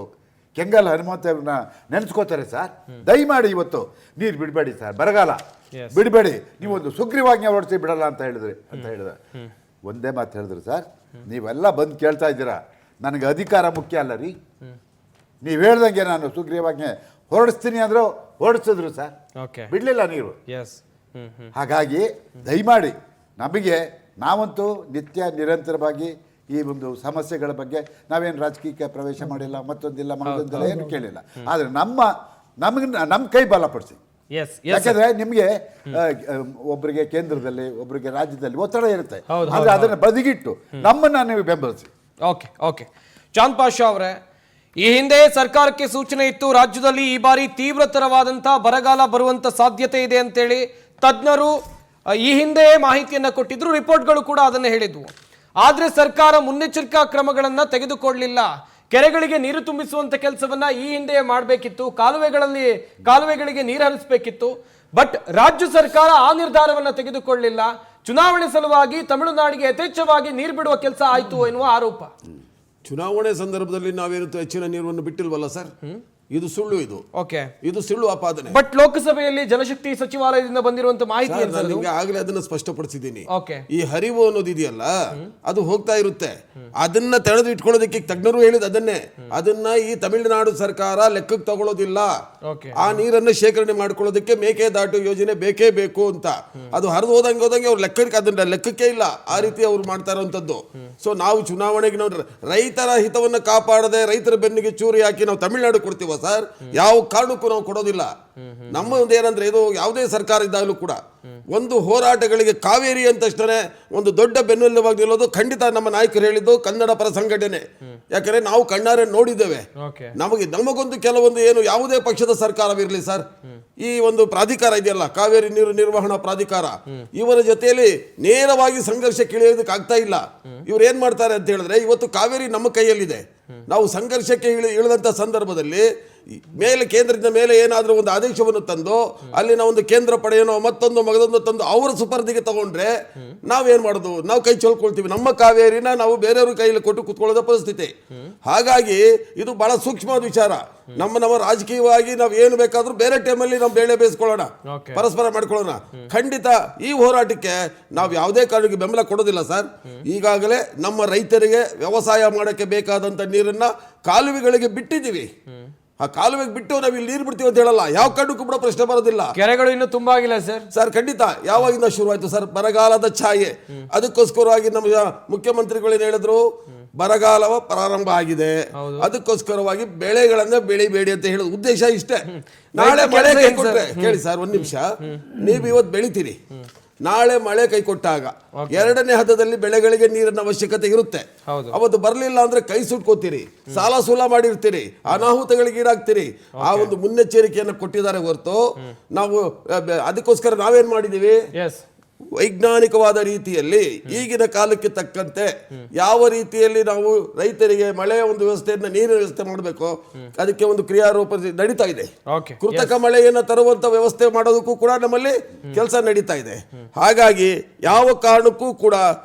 ಕೆಂಗಲ್ ಹನುಮಂತವ್ರನ್ನ ನೆನೆಸ್ಕೋತಾರೆ ಸರ್, ದಯಮಾಡಿ ಇವತ್ತು ನೀರು ಬಿಡಬೇಡಿ ಸರ್, ಬರಗಾಲ ಬಿಡಬೇಡಿ, ನೀವೊಂದು ಸುಗ್ರೀವಾಜ್ಞೆ ಹೊರಡಿಸಿ ಬಿಡಲ್ಲ ಅಂತ ಹೇಳಿದ್ರಿ ಅಂತ ಹೇಳಿದ್ರೆ ಒಂದೇ ಮಾತು ಹೇಳಿದ್ರು ಸರ್, ನೀವೆಲ್ಲ ಬಂದು ಕೇಳ್ತಾ ಇದ್ದೀರಾ, ನನಗೆ ಅಧಿಕಾರ ಮುಖ್ಯ ಅಲ್ಲ ರೀ, ನೀವು ಹೇಳ್ದಂಗೆ ನಾನು ಸುಗ್ರೀವಾಜ್ಞೆ ಹೊರಡಿಸ್ತೀನಿ ಅಂದರು ಹೊರಡಿಸಿದ್ರು ಸರ್, ಓಕೆ, ಬಿಡಲಿಲ್ಲ ನೀರು. ಎಸ್, ಹಾಗಾಗಿ ದಯಮಾಡಿ ನಮಗೆ ನಾವಂತೂ ನಿತ್ಯ ನಿರಂತರವಾಗಿ ಈ ಒಂದು ಸಮಸ್ಯೆಗಳ ಬಗ್ಗೆ ನಾವೇನು ರಾಜಕೀಯಕ್ಕೆ ಪ್ರವೇಶ ಮಾಡಿಲ್ಲ, ಮತ್ತೊಂದಿಲ್ಲ ಮಗದೊಂದಿಲ್ಲ, ಏನು ಕೇಳಿಲ್ಲ. ಆದರೆ ನಮ್ಮ ಕೈ ಬಲಪಡಿಸಿ. ಎಸ್, ಯಾಕಂದ್ರೆ ನಿಮಗೆ ಒಬ್ಬರಿಗೆ ಕೇಂದ್ರದಲ್ಲಿ ಒಬ್ಬರಿಗೆ ರಾಜ್ಯದಲ್ಲಿ ಒತ್ತಡ ಇರುತ್ತೆ, ಆದರೆ ಅದನ್ನು ಬದಿಗಿಟ್ಟು ನಮ್ಮನ್ನ ನೀವು ಬೆಂಬಲಿಸಿ. ಓಕೆ ಓಕೆ ಚಾಂದ್ ಪಾಷಾ ಅವರೇ, ಈ ಹಿಂದೆ ಸರ್ಕಾರಕ್ಕೆ ಸೂಚನೆ ಇತ್ತು ರಾಜ್ಯದಲ್ಲಿ ಈ ಬಾರಿ ತೀವ್ರತರವಾದಂತಹ ಬರಗಾಲ ಬರುವಂತ ಸಾಧ್ಯತೆ ಇದೆ ಅಂತೇಳಿ ತಜ್ಞರು ಈ ಹಿಂದೆ ಮಾಹಿತಿಯನ್ನ ಕೊಟ್ಟಿದ್ರು, ರಿಪೋರ್ಟ್ಗಳು ಕೂಡ ಅದನ್ನ ಹೇಳಿದ್ವು. ಆದ್ರೆ ಸರ್ಕಾರ ಮುನ್ನೆಚ್ಚರಿಕಾ ಕ್ರಮಗಳನ್ನ ತೆಗೆದುಕೊಳ್ಳಲಿಲ್ಲ. ಕೆರೆಗಳಿಗೆ ನೀರು ತುಂಬಿಸುವಂತ ಕೆಲಸವನ್ನ ಈ ಹಿಂದೆ ಮಾಡಬೇಕಿತ್ತು, ಕಾಲುವೆಗಳಿಗೆ ನೀರು ಹರಿಸಬೇಕಿತ್ತು. ಬಟ್ ರಾಜ್ಯ ಸರ್ಕಾರ ಆ ನಿರ್ಧಾರವನ್ನ ತೆಗೆದುಕೊಳ್ಳಲಿಲ್ಲ. ಚುನಾವಣೆ ಸಲುವಾಗಿ ತಮಿಳುನಾಡಿಗೆ ಯಥೇಚ್ಛವಾಗಿ ನೀರು ಬಿಡುವ ಕೆಲಸ ಆಯ್ತು ಎನ್ನುವ ಆರೋಪ. ಚುನಾವಣೆ ಸಂದರ್ಭದಲ್ಲಿ ನಾವೇನು ಹೆಚ್ಚಿನ ನೀರನ್ನು ಬಿಟ್ಟಿಲ್ವಲ್ಲ ಸರ್, ಇದು ಸುಳ್ಳು, ಇದು ಸುಳ್ಳು ಆಪಾದನೆ. ಬಟ್ ಲೋಕಸಭೆಯಲ್ಲಿ ಜಲಶಕ್ತಿ ಸಚಿವಾಲಯದಿಂದ ಬಂದಿರುವಂತ ಮಾಹಿತಿ ನಿಮಗೆ ಆಗಲೇ ಅದನ್ನ ಸ್ಪಷ್ಟಪಡಿಸಿದ್ದೀನಿ. ಓಕೆ, ಈ ಹರಿವು ಅನ್ನೋದು ಇದೆಯಲ್ಲ ಅದು ಹೋಗ್ತಾ ಇರುತ್ತೆ, ಅದನ್ನ ತೆಗೆದು ಇಟ್ಕೊಳ್ಳೋದಕ್ಕೆ ತಜ್ಞರು ಹೇಳಿದ ಅದನ್ನ ಈ ತಮಿಳುನಾಡು ಸರ್ಕಾರ ಲೆಕ್ಕಕ್ಕೆ ತಗೊಳ್ಳೋದಿಲ್ಲ. ಆ ನೀರನ್ನು ಶೇಖರಣೆ ಮಾಡ್ಕೊಳ್ಳೋದಕ್ಕೆ ಮೇಕೆದಾಟು ಯೋಜನೆ ಬೇಕೇ ಬೇಕು ಅಂತ. ಅದು ಹರಿದು ಹೋದಂಗೆ ಅವ್ರು ಅದನ್ನ ಲೆಕ್ಕಕ್ಕೆ ಇಲ್ಲ, ಆ ರೀತಿ ಅವ್ರು ಮಾಡ್ತಾ ಇರೋಂಥದ್ದು. ಸೊ ನಾವು ಚುನಾವಣೆಗೆ ನಾವು ರೈತರ ಹಿತವನ್ನ ಕಾಪಾಡದೆ ರೈತರ ಬೆನ್ನಿಗೆ ಚೂರಿ ಹಾಕಿ ನಾವು ತಮಿಳುನಾಡು ಕೊಡ್ತೀವ ಸರ್? ಯಾವ ಕಾರಣಕ್ಕೂ ನಾವು ಕೊಡೋದಿಲ್ಲ. ನಮ್ಮ ಒಂದು ಏನಂದ್ರೆ, ಇದು ಯಾವುದೇ ಸರ್ಕಾರ ಇದ್ದಾಗಲೂ ಕೂಡ ಒಂದು ಹೋರಾಟಗಳಿಗೆ ಕಾವೇರಿ ಅಂತ ತಕ್ಷಣ ಒಂದು ದೊಡ್ಡ ಬೆನ್ನೆಲುಬಾಗಿ ನಿಲ್ಲೋದು ಖಂಡಿತ ನಮ್ಮ ನಾಯಕರು ಹೇಳಿದ್ದು ಕನ್ನಡ ಪರ ಸಂಘಟನೆ. ಯಾಕಂದ್ರೆ ನಾವು ಕಣ್ಣಾರೆ ನೋಡಿದ್ದೇವೆ. ನಮಗೊಂದು ಕೆಲವೊಂದು ಏನು ಯಾವುದೇ ಪಕ್ಷದ ಸರ್ಕಾರವಿರಲಿ ಸರ್, ಈ ಒಂದು ಪ್ರಾಧಿಕಾರ ಇದೆಯಲ್ಲ ಕಾವೇರಿ ನೀರು ನಿರ್ವಹಣಾ ಪ್ರಾಧಿಕಾರ, ಇವರ ಜೊತೆಯಲ್ಲಿ ನೇರವಾಗಿ ಸಂಘರ್ಷಕ್ಕೆ ಇಳಿಯೋದಕ್ಕೆ ಆಗ್ತಾ ಇಲ್ಲ. ಇವ್ರು ಏನ್ ಮಾಡ್ತಾರೆ ಅಂತ ಹೇಳಿದ್ರೆ, ಇವತ್ತು ಕಾವೇರಿ ನಮ್ಮ ಕೈಯಲ್ಲಿದೆ. ನಾವು ಸಂಘರ್ಷಕ್ಕೆ ಇಳಿದಂತ ಸಂದರ್ಭದಲ್ಲಿ ಮೇಲೆ ಕೇಂದ್ರದಿಂದ ಮೇಲೆ ಏನಾದರೂ ಒಂದು ಆದೇಶವನ್ನು ತಂದು ಅಲ್ಲಿನ ಒಂದು ಕೇಂದ್ರ ಪಡೆಯನೋ ಮಗದೊಂದು ತಂದು ಅವರ ಸುಪರ್ದಿಗೆ ತಗೊಂಡ್ರೆ ನಾವೇನ್ ಮಾಡೋದು? ನಾವು ಕೈ ಚೊಲ್ಕೊಳ್ತೀವಿ. ನಮ್ಮ ಕಾವೇರಿನ ನಾವು ಬೇರೆಯವ್ರ ಕೈಯಲ್ಲಿ ಕೊಟ್ಟು ಕುತ್ಕೊಳ್ಳೋದ ಪರಿಸ್ಥಿತಿ. ಹಾಗಾಗಿ ಇದು ಬಹಳ ಸೂಕ್ಷ್ಮವಾದ ವಿಚಾರ. ನಮ್ಮ ರಾಜಕೀಯವಾಗಿ ನಾವು ಏನು ಬೇಕಾದ್ರೂ ಬೇರೆ ಟೈಮಲ್ಲಿ ನಾವು ಬೇಳೆ ಬೇಯಿಸ್ಕೊಳ್ಳೋಣ, ಪರಸ್ಪರ ಮಾಡ್ಕೊಳ್ಳೋಣ. ಖಂಡಿತ ಈ ಹೋರಾಟಕ್ಕೆ ನಾವು ಯಾವುದೇ ಕಾರಣಕ್ಕೆ ಬೆಂಬಲ ಕೊಡೋದಿಲ್ಲ ಸರ್. ಈಗಾಗಲೇ ನಮ್ಮ ರೈತರಿಗೆ ವ್ಯವಸಾಯ ಮಾಡೋಕ್ಕೆ ಬೇಕಾದಂತ ನೀರನ್ನ ಕಾಲುವೆಗಳಿಗೆ ಬಿಟ್ಟಿದ್ದೀವಿ. ಆ ಕಾಲುವೆಗೆ ಬಿಟ್ಟು ನಾವು ಇಲ್ಲಿ ನೀರು ಬಿಡ್ತೀವಿ ಅಂತ ಹೇಳಲ್ಲ, ಯಾವ ಕಾರಣಕ್ಕೂ ಕೂಡ ಪ್ರಶ್ನೆ ಬರೋದಿಲ್ಲ. ಕೆರೆಗಳು ಇನ್ನೂ ತುಂಬಾ ಆಗಿಲ್ಲ ಸರ್. ಖಂಡಿತ ಯಾವಾಗಿಂದ ಶುರುವಾಯ್ತು ಸರ್ ಬರಗಾಲದ ಛಾಯೆ. ಅದಕ್ಕೋಸ್ಕರವಾಗಿ ನಮ್ಮ ಮುಖ್ಯಮಂತ್ರಿಗಳು ಏನು ಹೇಳಿದ್ರು, ಬರಗಾಲವ ಪ್ರಾರಂಭ ಆಗಿದೆ, ಅದಕ್ಕೋಸ್ಕರವಾಗಿ ಬೆಳೆಗಳನ್ನ ಬೆಳಿಬೇಡಿ ಅಂತ ಹೇಳೋದು ಉದ್ದೇಶ ಇಷ್ಟೇ. ನಾಳೆ ಮಳೆ ಕೈ ಕೊಟ್ರೆ ಕೇಳಿ ಸರ್, ಒಂದ್ ನಿಮಿಷ, ನೀವು ಇವತ್ತು ಬೆಳಿತೀರಿ, ನಾಳೆ ಮಳೆ ಕೈ ಕೊಟ್ಟಾಗ ಎರಡನೇ ಹಂತದಲ್ಲಿ ಬೆಳೆಗಳಿಗೆ ನೀರಿನ ಅವಶ್ಯಕತೆ ಇರುತ್ತೆ. ಅವತ್ತು ಬರಲಿಲ್ಲ ಅಂದ್ರೆ ಕೈ ಸುಟ್ಕೋತೀರಿ, ಸಾಲ ಸೂಲ ಮಾಡಿರ್ತೀರಿ, ಅನಾಹುತಗಳಿಗೆ ಈಡಾಗ್ತೀರಿ. ಆ ಒಂದು ಮುನ್ನೆಚ್ಚರಿಕೆಯನ್ನು ಕೊಟ್ಟಿದ್ದಾರೆ ಹೊರತು ನಾವು ಅದಕ್ಕೋಸ್ಕರ ನಾವೇನ್ ಮಾಡಿದೀವಿ, ವೈಜ್ಞಾನಿಕವಾದ ರೀತಿಯಲ್ಲಿ ಈಗಿನ ಕಾಲಕ್ಕೆ ತಕ್ಕಂತೆ ಯಾವ ರೀತಿಯಲ್ಲಿ ನಾವು ರೈತರಿಗೆ ಮಳೆಯ ಒಂದು ವ್ಯವಸ್ಥೆಯನ್ನ ನೀರಿನ ವ್ಯವಸ್ಥೆ ಮಾಡಬೇಕು ಅದಕ್ಕೆ ಒಂದು ಕ್ರಿಯಾರೂಪ ನಡೀತಾ ಇದೆ. ಕೃತಕ ಮಳೆಯನ್ನು ತರುವಂತ ವ್ಯವಸ್ಥೆ ಮಾಡೋದಕ್ಕೂ ಕೂಡ ನಮ್ಮಲ್ಲಿ ಕೆಲಸ ನಡೀತಾ ಇದೆ. ಹಾಗಾಗಿ ಯಾವ ಕಾರಣಕ್ಕೂ ಕೂಡ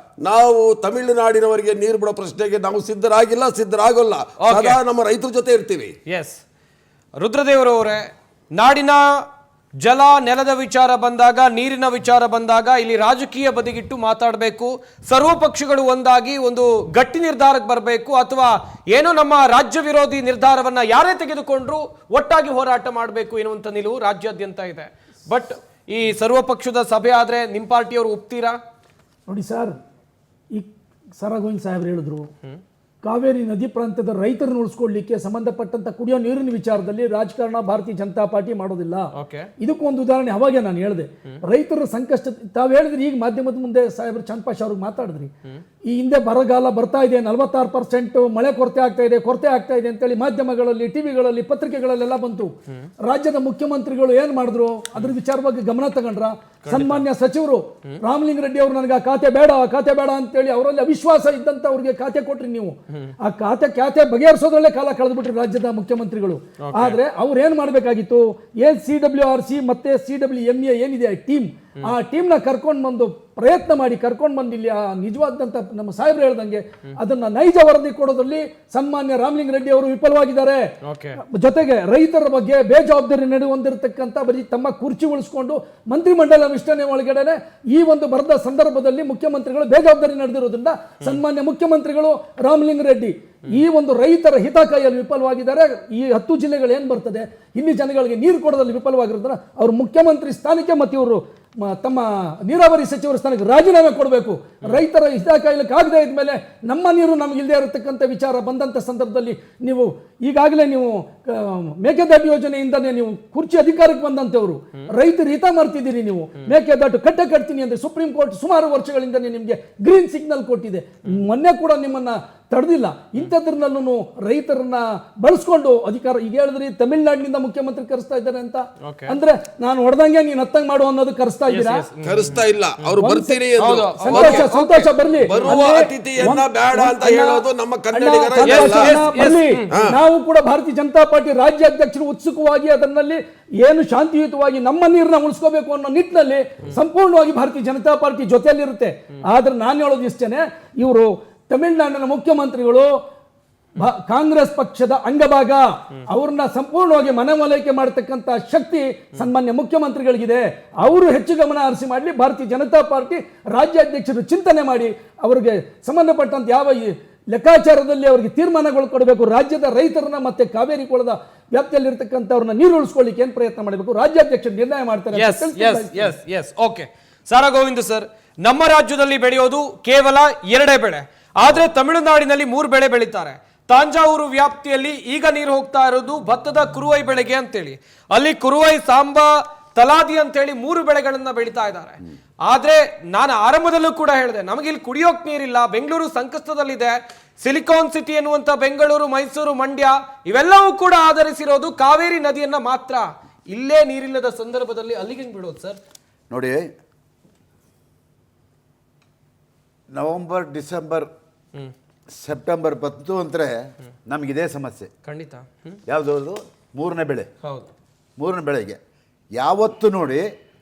ನಾವು ತಮಿಳುನಾಡಿನವರಿಗೆ ನೀರು ಬಿಡೋ ಪ್ರಶ್ನೆಗೆ ನಾವು ಸಿದ್ಧರಾಗಲ್ಲ. ಸದಾ ನಮ್ಮ ರೈತರ ಜೊತೆ ಇರ್ತೀವಿ. ರುದ್ರದೇವರವರೇ, ನಾಡಿನ ಜಲ ನೆಲದ ವಿಚಾರ ಬಂದಾಗ, ನೀರಿನ ವಿಚಾರ ಬಂದಾಗ ಇಲ್ಲಿ ರಾಜಕೀಯ ಬದಿಗಿಟ್ಟು ಮಾತಾಡಬೇಕು, ಸರ್ವ ಪಕ್ಷಗಳು ಒಂದಾಗಿ ಒಂದು ಗಟ್ಟಿ ನಿರ್ಧಾರಕ್ಕೆ ಬರಬೇಕು, ಅಥವಾ ಏನೋ ನಮ್ಮ ರಾಜ್ಯ ವಿರೋಧಿ ನಿರ್ಧಾರವನ್ನ ಯಾರೇ ತೆಗೆದುಕೊಂಡ್ರು ಒಟ್ಟಾಗಿ ಹೋರಾಟ ಮಾಡಬೇಕು ಎನ್ನುವಂತ ನಿಲುವು ರಾಜ್ಯಾದ್ಯಂತ ಇದೆ. ಬಟ್ ಈ ಸರ್ವ ಪಕ್ಷದ ಸಭೆ ಆದ್ರೆ ನಿಮ್ಮ ಪಾರ್ಟಿಯವರು ಒಪ್ತೀರಾ? ನೋಡಿ ಸರ್, ಈ ಗೋವಿಂದ್ ಸಾಹೇಬ್ರು ಹೇಳಿದ್ರು, ಕಾವೇರಿ ನದಿ ಪ್ರಾಂತ್ಯದ ರೈತರನ್ನು ಉಳಿಸ್ಕೊಳ್ಳಿಕ್ಕೆ ಸಂಬಂಧಪಟ್ಟಂತ ಕುಡಿಯೋ ನೀರಿನ ವಿಚಾರದಲ್ಲಿ ರಾಜಕಾರಣ ಭಾರತೀಯ ಜನತಾ ಪಾರ್ಟಿ ಮಾಡೋದಿಲ್ಲ. ಇದಕ್ಕೊಂದು ಉದಾಹರಣೆ ಅವಾಗೆ ನಾನು ಹೇಳಿದೆ. ರೈತರ ಸಂಕಷ್ಟ ತಾವು ಹೇಳಿದ್ರಿ, ಈಗ ಮಾಧ್ಯಮದ ಮುಂದೆ ಸಾಹೇಬ್ರು ಚಾಂದ್ ಪಾಷಾ ಅವ್ರಿಗೆ ಮಾತಾಡಿದ್ರಿ, ಈ ಹಿಂದೆ ಬರಗಾಲ ಬರ್ತಾ ಇದೆ, 46% ಮಳೆ ಕೊರತೆ ಆಗ್ತಾ ಇದೆ ಅಂತೇಳಿ ಮಾಧ್ಯಮಗಳಲ್ಲಿ, ಟಿವಿಗಳಲ್ಲಿ, ಪತ್ರಿಕೆಗಳಲ್ಲೆಲ್ಲ ಬಂತು. ರಾಜ್ಯದ ಮುಖ್ಯಮಂತ್ರಿಗಳು ಏನ್ ಮಾಡಿದ್ರು, ಅದ್ರ ವಿಚಾರವಾಗಿ ಗಮನ ತಗೊಂಡ್ರ? ಸನ್ಮಾನ್ಯ ಸಚಿವರು ರಾಮಲಿಂಗ ರೆಡ್ಡಿ ಅವರು ನನಗೆ ಖಾತೆ ಬೇಡ ಅಂತೇಳಿ ಅವರಲ್ಲಿ ಅವಿಶ್ವಾಸ ಇದ್ದಂತ ಅವ್ರಿಗೆ ಖಾತೆ ಕೊಟ್ರಿ. ನೀವು ಆ ಖಾತೆ ಬಗೆಹರಿಸೋದ್ರಲ್ಲೇ ಕಾಲ ಕಳೆದ್ಬಿಟ್ರಿ ರಾಜ್ಯದ ಮುಖ್ಯಮಂತ್ರಿಗಳು. ಆದ್ರೆ ಅವ್ರು ಏನ್ ಮಾಡ್ಬೇಕಾಗಿತ್ತು, CWRC ಮತ್ತೆ CWMA ಏನಿದೆ ಟೀಮ್, ಆ ಟೀಮ್ನ ಕರ್ಕೊಂಡು ಬಂದು ಪ್ರಯತ್ನ ಮಾಡಿ ಕರ್ಕೊಂಡು ಬಂದು ಇಲ್ಲಿ ನಿಜವಾದಂತ ನಮ್ಮ ಸಾಹೇಬ್ರು ಹೇಳ್ದಂಗೆ ಅದನ್ನ ನೈಜ ವರದಿ ಕೊಡೋದ್ರಲ್ಲಿ ಸನ್ಮಾನ್ಯ ರಾಮಲಿಂಗ ರೆಡ್ಡಿ ಅವರು ವಿಫಲವಾಗಿದ್ದಾರೆ. ಜೊತೆಗೆ ರೈತರ ಬಗ್ಗೆ ಬೇಜವಾಬ್ದಾರಿ ಹೊಂದಿರತಕ್ಕಂತ ಬರೀ ತಮ್ಮ ಕುರ್ಚಿ ಉಳಿಸ್ಕೊಂಡು ಮಂತ್ರಿಮಂಡಲ ವಿಸ್ತರಣೆ ಒಳಗಡೆ ಈ ಒಂದು ಬರದ ಸಂದರ್ಭದಲ್ಲಿ ಮುಖ್ಯಮಂತ್ರಿಗಳು ಬೇಜವಾಬ್ದಾರಿ ನಡೆದಿರೋದ್ರಿಂದ ಸನ್ಮಾನ್ಯ ಮುಖ್ಯಮಂತ್ರಿಗಳು ರಾಮಲಿಂಗ ರೆಡ್ಡಿ ಈ ಒಂದು ರೈತರ ಹಿತ ಕಾಯಲು ವಿಫಲವಾಗಿದ್ದಾರೆ. ಈ 10 ಜಿಲ್ಲೆಗಳು ಏನು ಬರ್ತದೆ ಇಲ್ಲಿ ಜನಗಳಿಗೆ ನೀರು ಕೊಡೋದಲ್ಲಿ ವಿಫಲವಾಗಿರ್ತಾರೆ. ಅವರು ಮುಖ್ಯಮಂತ್ರಿ ಸ್ಥಾನಕ್ಕೆ ಮತ್ತು ಇವರು ತಮ್ಮ ನೀರಾವರಿ ಸಚಿವರ ಸ್ಥಾನಕ್ಕೆ ರಾಜೀನಾಮೆ ಕೊಡಬೇಕು. ರೈತರ ಹಿತ ಕಾಯಲಿಕ್ಕೆ ಆಗದೆ ಇದ್ಮೇಲೆ ನಮ್ಮ ನೀರು ನಮ್ಗೆ ಇಲ್ಲದೆ ಇರತಕ್ಕಂಥ ವಿಚಾರ ಬಂದಂಥ ಸಂದರ್ಭದಲ್ಲಿ ನೀವು ಈಗಾಗಲೇ ನೀವು ಮೇಕೆದಾಟು ಯೋಜನೆಯಿಂದನೇ ನೀವು ಕುರ್ಚಿ ಅಧಿಕಾರಕ್ಕೆ ಬಂದಂಥವ್ರು ರೈತರ ಹಿತ ಮಾಡ್ತಿದ್ದೀರಿ. ನೀವು ಮೇಕೆದಾಟು ಕಟ್ತೀನಿ ಅಂದರೆ ಸುಪ್ರೀಂ ಕೋರ್ಟ್ ಸುಮಾರು ವರ್ಷಗಳಿಂದನೇ ನಿಮಗೆ ಗ್ರೀನ್ ಸಿಗ್ನಲ್ ಕೊಟ್ಟಿದೆ. ಮೊನ್ನೆ ಕೂಡ ನಿಮ್ಮನ್ನ ತಡೆದಿಲ್ಲ. ಇಂಥದ್ರಲ್ಲೂ ರೈತರನ್ನ ಬಳಸ್ಕೊಂಡು ಅಧಿಕಾರ ಈಗ ಹೇಳಿದ್ರಿ ತಮಿಳ್ನಾಡಿನಿಂದ ಮುಖ್ಯಮಂತ್ರಿ ಕರೆಸ್ತಾ ಇದ್ದಾರೆ ಅಂತ. ಅಂದ್ರೆ ನಾನು ಹೊಡೆದಂಗೆ ನೀನು ಹತ್ತಂಗ್ ಮಾಡು ಅನ್ನೋದು ಕರೆಸ್ತಾ ಇದ್ದೀರಾ? ಕರೆಸ್ತಾ ಇಲ್ಲ, ಅವ್ರು ಬರ್ತೀರಿ ಸಂತೋಷ ಬರ್ಲಿ. ಬರುವ ಅತಿಥಿಯನ್ನ ಬೇಡ ಅಂತ ಹೇಳೋದು ನಮ್ಮ ಕನ್ನಡಿಗರ ನಾವು ಕೂಡ ಭಾರತೀಯ ಜನತಾ ಪಾರ್ಟಿ ರಾಜ್ಯಾಧ್ಯಕ್ಷರು ಉತ್ಸುಕವಾಗಿ ಅದರಲ್ಲಿ ಏನು ಶಾಂತಿಯುತವಾಗಿ ನಮ್ಮ ನೀರನ್ನ ಉಳಿಸ್ಕೋಬೇಕು ಅನ್ನೋ ನಿಟ್ಟಿನಲ್ಲಿ ಸಂಪೂರ್ಣವಾಗಿ ಭಾರತೀಯ ಜನತಾ ಪಾರ್ಟಿ ಜೊತೆಯಲ್ಲಿರುತ್ತೆ. ಆದ್ರೆ ನಾನು ಹೇಳೋದು ಇಷ್ಟೇನೆ, ಇವರು ತಮಿಳುನಾಡಿನ ಮುಖ್ಯಮಂತ್ರಿಗಳು ಕಾಂಗ್ರೆಸ್ ಪಕ್ಷದ ಅಂಗಭಾಗ, ಅವ್ರನ್ನ ಸಂಪೂರ್ಣವಾಗಿ ಮನವೊಲಿಕೆ ಮಾಡತಕ್ಕಂತ ಶಕ್ತಿ ಸನ್ಮಾನ್ಯ ಮುಖ್ಯಮಂತ್ರಿಗಳಿಗಿದೆ. ಅವರು ಹೆಚ್ಚು ಗಮನ ಹರಿಸಿ ಮಾಡಲಿ. ಭಾರತೀಯ ಜನತಾ ಪಾರ್ಟಿ ರಾಜ್ಯಾಧ್ಯಕ್ಷರು ಚಿಂತನೆ ಮಾಡಿ ಅವರಿಗೆ ಸಂಬಂಧಪಟ್ಟಂತೆ ಯಾವ ಲೆಕ್ಕಾಚಾರದಲ್ಲಿ ಅವರಿಗೆ ತೀರ್ಮಾನಗಳು ಕೊಡಬೇಕು, ರಾಜ್ಯದ ರೈತರನ್ನ ಮತ್ತೆ ಕಾವೇರಿ ಕೊಳದ ವ್ಯಾಪ್ತಿಯಲ್ಲಿರ್ತಕ್ಕಂಥವ್ರನ್ನ ನೀರು ಉಳಿಸ್ಕೊಳ್ಳಿಕ್ಕೆ ಏನು ಪ್ರಯತ್ನ ಮಾಡಬೇಕು ರಾಜ್ಯಾಧ್ಯಕ್ಷರು ನಿರ್ಣಯ ಮಾಡ್ತಾರೆ. ಓಕೆ ಸಾರಾ ಗೋವಿಂದ ಸರ್, ನಮ್ಮ ರಾಜ್ಯದಲ್ಲಿ ಬೆಳೆಯೋದು ಕೇವಲ 2 ಬೆಳೆ, ಆದ್ರೆ ತಮಿಳುನಾಡಿನಲ್ಲಿ 3 ಬೆಳೆ ಬೆಳೀತಾರೆ. ತಾಂಜಾವೂರು ವ್ಯಾಪ್ತಿಯಲ್ಲಿ ಈಗ ನೀರು ಹೋಗ್ತಾ ಇರೋದು ಭತ್ತದ ಕುರುವೈ ಬೆಳೆಗೆ ಅಂತೇಳಿ, ಅಲ್ಲಿ ಕುರುವೈ, ಸಾಂಬಾ, ತಲಾದಿ ಅಂತೇಳಿ 3 ಬೆಳೆಗಳನ್ನ ಬೆಳೀತಾ ಇದ್ದಾರೆ. ಆದ್ರೆ ನಾನು ಆರಂಭದಲ್ಲೂ ಕೂಡ ಹೇಳಿದೆ, ನಮಗಿಲ್ಲಿ ಕುಡಿಯೋಕ್ ನೀರಿಲ್ಲ, ಬೆಂಗಳೂರು ಸಂಕಷ್ಟದಲ್ಲಿದೆ, ಸಿಲಿಕಾನ್ ಸಿಟಿ ಎನ್ನುವಂತ ಬೆಂಗಳೂರು, ಮೈಸೂರು, ಮಂಡ್ಯ ಇವೆಲ್ಲವೂ ಕೂಡ ಆಧರಿಸಿರೋದು ಕಾವೇರಿ ನದಿಯನ್ನ ಮಾತ್ರ. ಇಲ್ಲೇ ನೀರಿಲ್ಲದ ಸಂದರ್ಭದಲ್ಲಿ ಅಲ್ಲಿಗೆ ಬಿಡೋದು ಸರ್? ನೋಡಿ, ನವೆಂಬರ್, ಡಿಸೆಂಬರ್, ಸೆಪ್ಟೆಂಬರ್ ಬಂತು ಅಂದರೆ ನಮಗಿದೇ ಸಮಸ್ಯೆ. ಖಂಡಿತ. ಯಾವುದದು? 3ನೇ ಬೆಳೆ. ಹೌದು, 3ನೇ ಬೆಳೆಗೆ ಯಾವತ್ತು ನೋಡಿ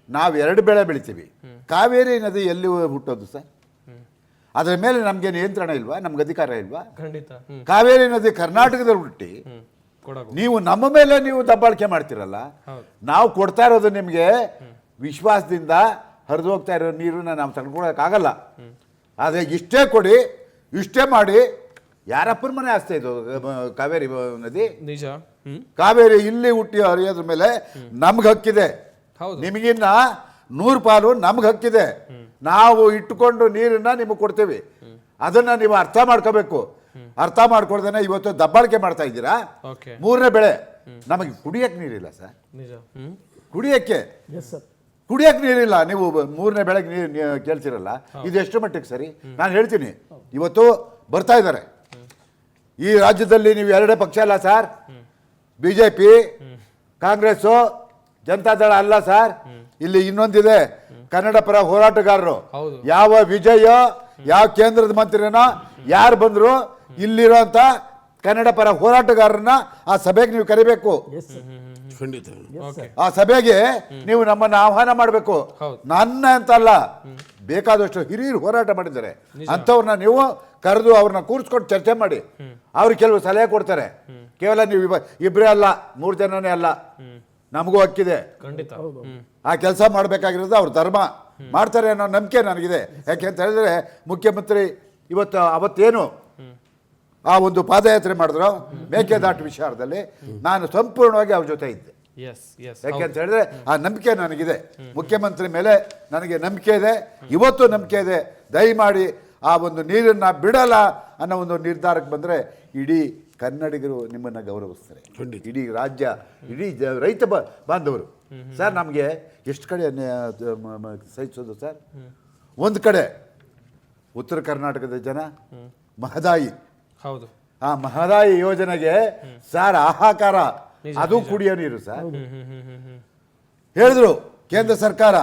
ನಾವು 2 ಬೆಳೆ ಬೆಳಿತೀವಿ. ಕಾವೇರಿ ನದಿ ಎಲ್ಲಿ ಹುಟ್ಟೋದು ಸರ್? ಅದರ ಮೇಲೆ ನಮಗೆ ನಿಯಂತ್ರಣ ಇಲ್ವಾ? ನಮ್ಗೆ ಅಧಿಕಾರ ಇಲ್ವಾ? ಖಂಡಿತ. ಕಾವೇರಿ ನದಿ ಕರ್ನಾಟಕದಲ್ಲಿ ಹುಟ್ಟಿ ನೀವು ನಮ್ಮ ಮೇಲೆ ನೀವು ದಬ್ಬಾಳಿಕೆ ಮಾಡ್ತಿರಲ್ಲ. ನಾವು ಕೊಡ್ತಾ ಇರೋದು ನಿಮಗೆ ವಿಶ್ವಾಸದಿಂದ ಹರಿದು ಹೋಗ್ತಾ ಇರೋ ನೀರನ್ನ ನಾವು ತಡ್ಕೊಳಕ್ಕಾಗಲ್ಲ. ಆದರೆ ಇಷ್ಟೇ ಕೊಡಿ, ಇಷ್ಟೇ ಮಾಡಿ. ಯಾರಪ್ಪನ ಮನೆ ಆಸ್ತಿ ಇದು ಕಾವೇರಿ ನದಿ? ನಿಜ. ಕಾವೇರಿ ಇಲ್ಲಿ ಹುಟ್ಟಿ ಹರಿಯೋದ್ರ ಮೇಲೆ ನಮ್ಗೆ ಹಕ್ಕಿದೆ. ನಿಮಗಿನ್ನ 100 ಪಾಲು ನಮ್ಗೆ ಹಕ್ಕಿದೆ. ನಾವು ಇಟ್ಟುಕೊಂಡು ನೀರನ್ನ ನಿಮಗೆ ಕೊಡ್ತೀವಿ. ಅದನ್ನ ನೀವು ಅರ್ಥ ಮಾಡ್ಕೋಬೇಕು. ಅರ್ಥ ಮಾಡ್ಕೊಳ್ದೇನೆ ಇವತ್ತು ದಬ್ಬಾಳಿಕೆ ಮಾಡ್ತಾ ಇದ್ದೀರಾ. 3ನೇ ಬೆಳೆ ನಮಗೆ ಕುಡಿಯಕ್ಕೆ ನೀರಿಲ್ಲ ಸರ್. ಕುಡಿಯಕ್ಕೆ ನೀರಿಲ್ಲ. ನೀವು 3ನೇ ಬೆಳೆಗೆ ನೀರು ಕೇಳ್ತಿರಲ್ಲ, ಇದು ಎಷ್ಟು ಮಟ್ಟಿಗೆ ಸರಿ? ನಾನು ಹೇಳ್ತೀನಿ, ಇವತ್ತು ಬರ್ತಾ ಇದ್ದಾರೆ ಈ ರಾಜ್ಯದಲ್ಲಿ. ನೀವು 2 ಪಕ್ಷ ಅಲ್ಲ ಸರ್, BJP, ಕಾಂಗ್ರೆಸ್ಸು, ಜನತಾದಳ ಅಲ್ಲ ಸರ್. ಇಲ್ಲಿ ಇನ್ನೊಂದಿದೆ, ಕನ್ನಡ ಪರ ಹೋರಾಟಗಾರರು. ಯಾವ ವಿಜಯ, ಯಾವ ಕೇಂದ್ರದ ಮಂತ್ರಿನ ಯಾರು ಬಂದ್ರು ಇಲ್ಲಿರೋಂಥ ಕನ್ನಡ ಪರ ಹೋರಾಟಗಾರರನ್ನ ಆ ಸಭೆಗೆ ನೀವು ಕರಿಬೇಕು. ಆ ಸಭೆಗೆ ನೀವು ನಮ್ಮನ್ನು ಆಹ್ವಾನ ಮಾಡಬೇಕು. ನನ್ನ ಅಂತಲ್ಲ, ಬೇಕಾದಷ್ಟು ಹಿರಿಯರು ಹೋರಾಟ ಮಾಡಿದ್ದಾರೆ. ಅಂಥವ್ರನ್ನ ನೀವು ಕರೆದು ಅವ್ರನ್ನ ಕೂರಿಸ್ಕೊಂಡು ಚರ್ಚೆ ಮಾಡಿ. ಅವ್ರಿಗೆ ಕೆಲವು ಸಲಹೆ ಕೊಡ್ತಾರೆ. ಕೇವಲ ನೀವು 2 ಅಲ್ಲ, 3 ಜನನೇ ಅಲ್ಲ, ನಮಗೂ ಹಕ್ಕಿದೆ. ಆ ಕೆಲಸ ಮಾಡಬೇಕಾಗಿರೋದು ಅವ್ರ ಧರ್ಮ. ಮಾಡ್ತಾರೆ ಅನ್ನೋ ನಂಬಿಕೆ ನನಗಿದೆ. ಯಾಕೆ ಅಂತ ಹೇಳಿದ್ರೆ ಮುಖ್ಯಮಂತ್ರಿ ಅವತ್ತೇನು ಆ ಒಂದು ಪಾದಯಾತ್ರೆ ಮಾಡಿದ್ರು ಮೇಕೆದಾಟು ವಿಚಾರದಲ್ಲಿ, ನಾನು ಸಂಪೂರ್ಣವಾಗಿ ಅವ್ರ ಜೊತೆ ಇದ್ದೆ. ಯಾಕೆ ಅಂತ ಹೇಳಿದ್ರೆ ಆ ನಂಬಿಕೆ ನನಗಿದೆ. ಮುಖ್ಯಮಂತ್ರಿ ಮೇಲೆ ನನಗೆ ನಂಬಿಕೆ ಇದೆ, ಇವತ್ತು ನಂಬಿಕೆ ಇದೆ. ದಯಮಾಡಿ ಆ ಒಂದು ನೀರನ್ನು ಬಿಡಲ್ಲ ಅನ್ನೋ ಒಂದು ನಿರ್ಧಾರಕ್ಕೆ ಬಂದರೆ ಇಡೀ ಕನ್ನಡಿಗರು ನಿಮ್ಮನ್ನು ಗೌರವಿಸ್ತಾರೆ. ಇಡೀ ರಾಜ್ಯ, ಇಡೀ ರೈತ ಬಾಂಧವರು. ಸರ್, ನಮಗೆ ಎಷ್ಟು ಕಡೆ ಸಹಿಸೋದು ಸರ್? ಒಂದು ಕಡೆ ಉತ್ತರ ಕರ್ನಾಟಕದ ಜನ ಮಹದಾಯಿ, ಹೌದು, ಆ ಮಹದಾಯಿ ಯೋಜನೆಗೆ ಸರ್ ಹಾಹಾಕಾರ. ಅದು ಕುಡಿಯೋ ನೀರು ಸರ್. ಹೇಳಿದ್ರು ಕೇಂದ್ರ ಸರ್ಕಾರ,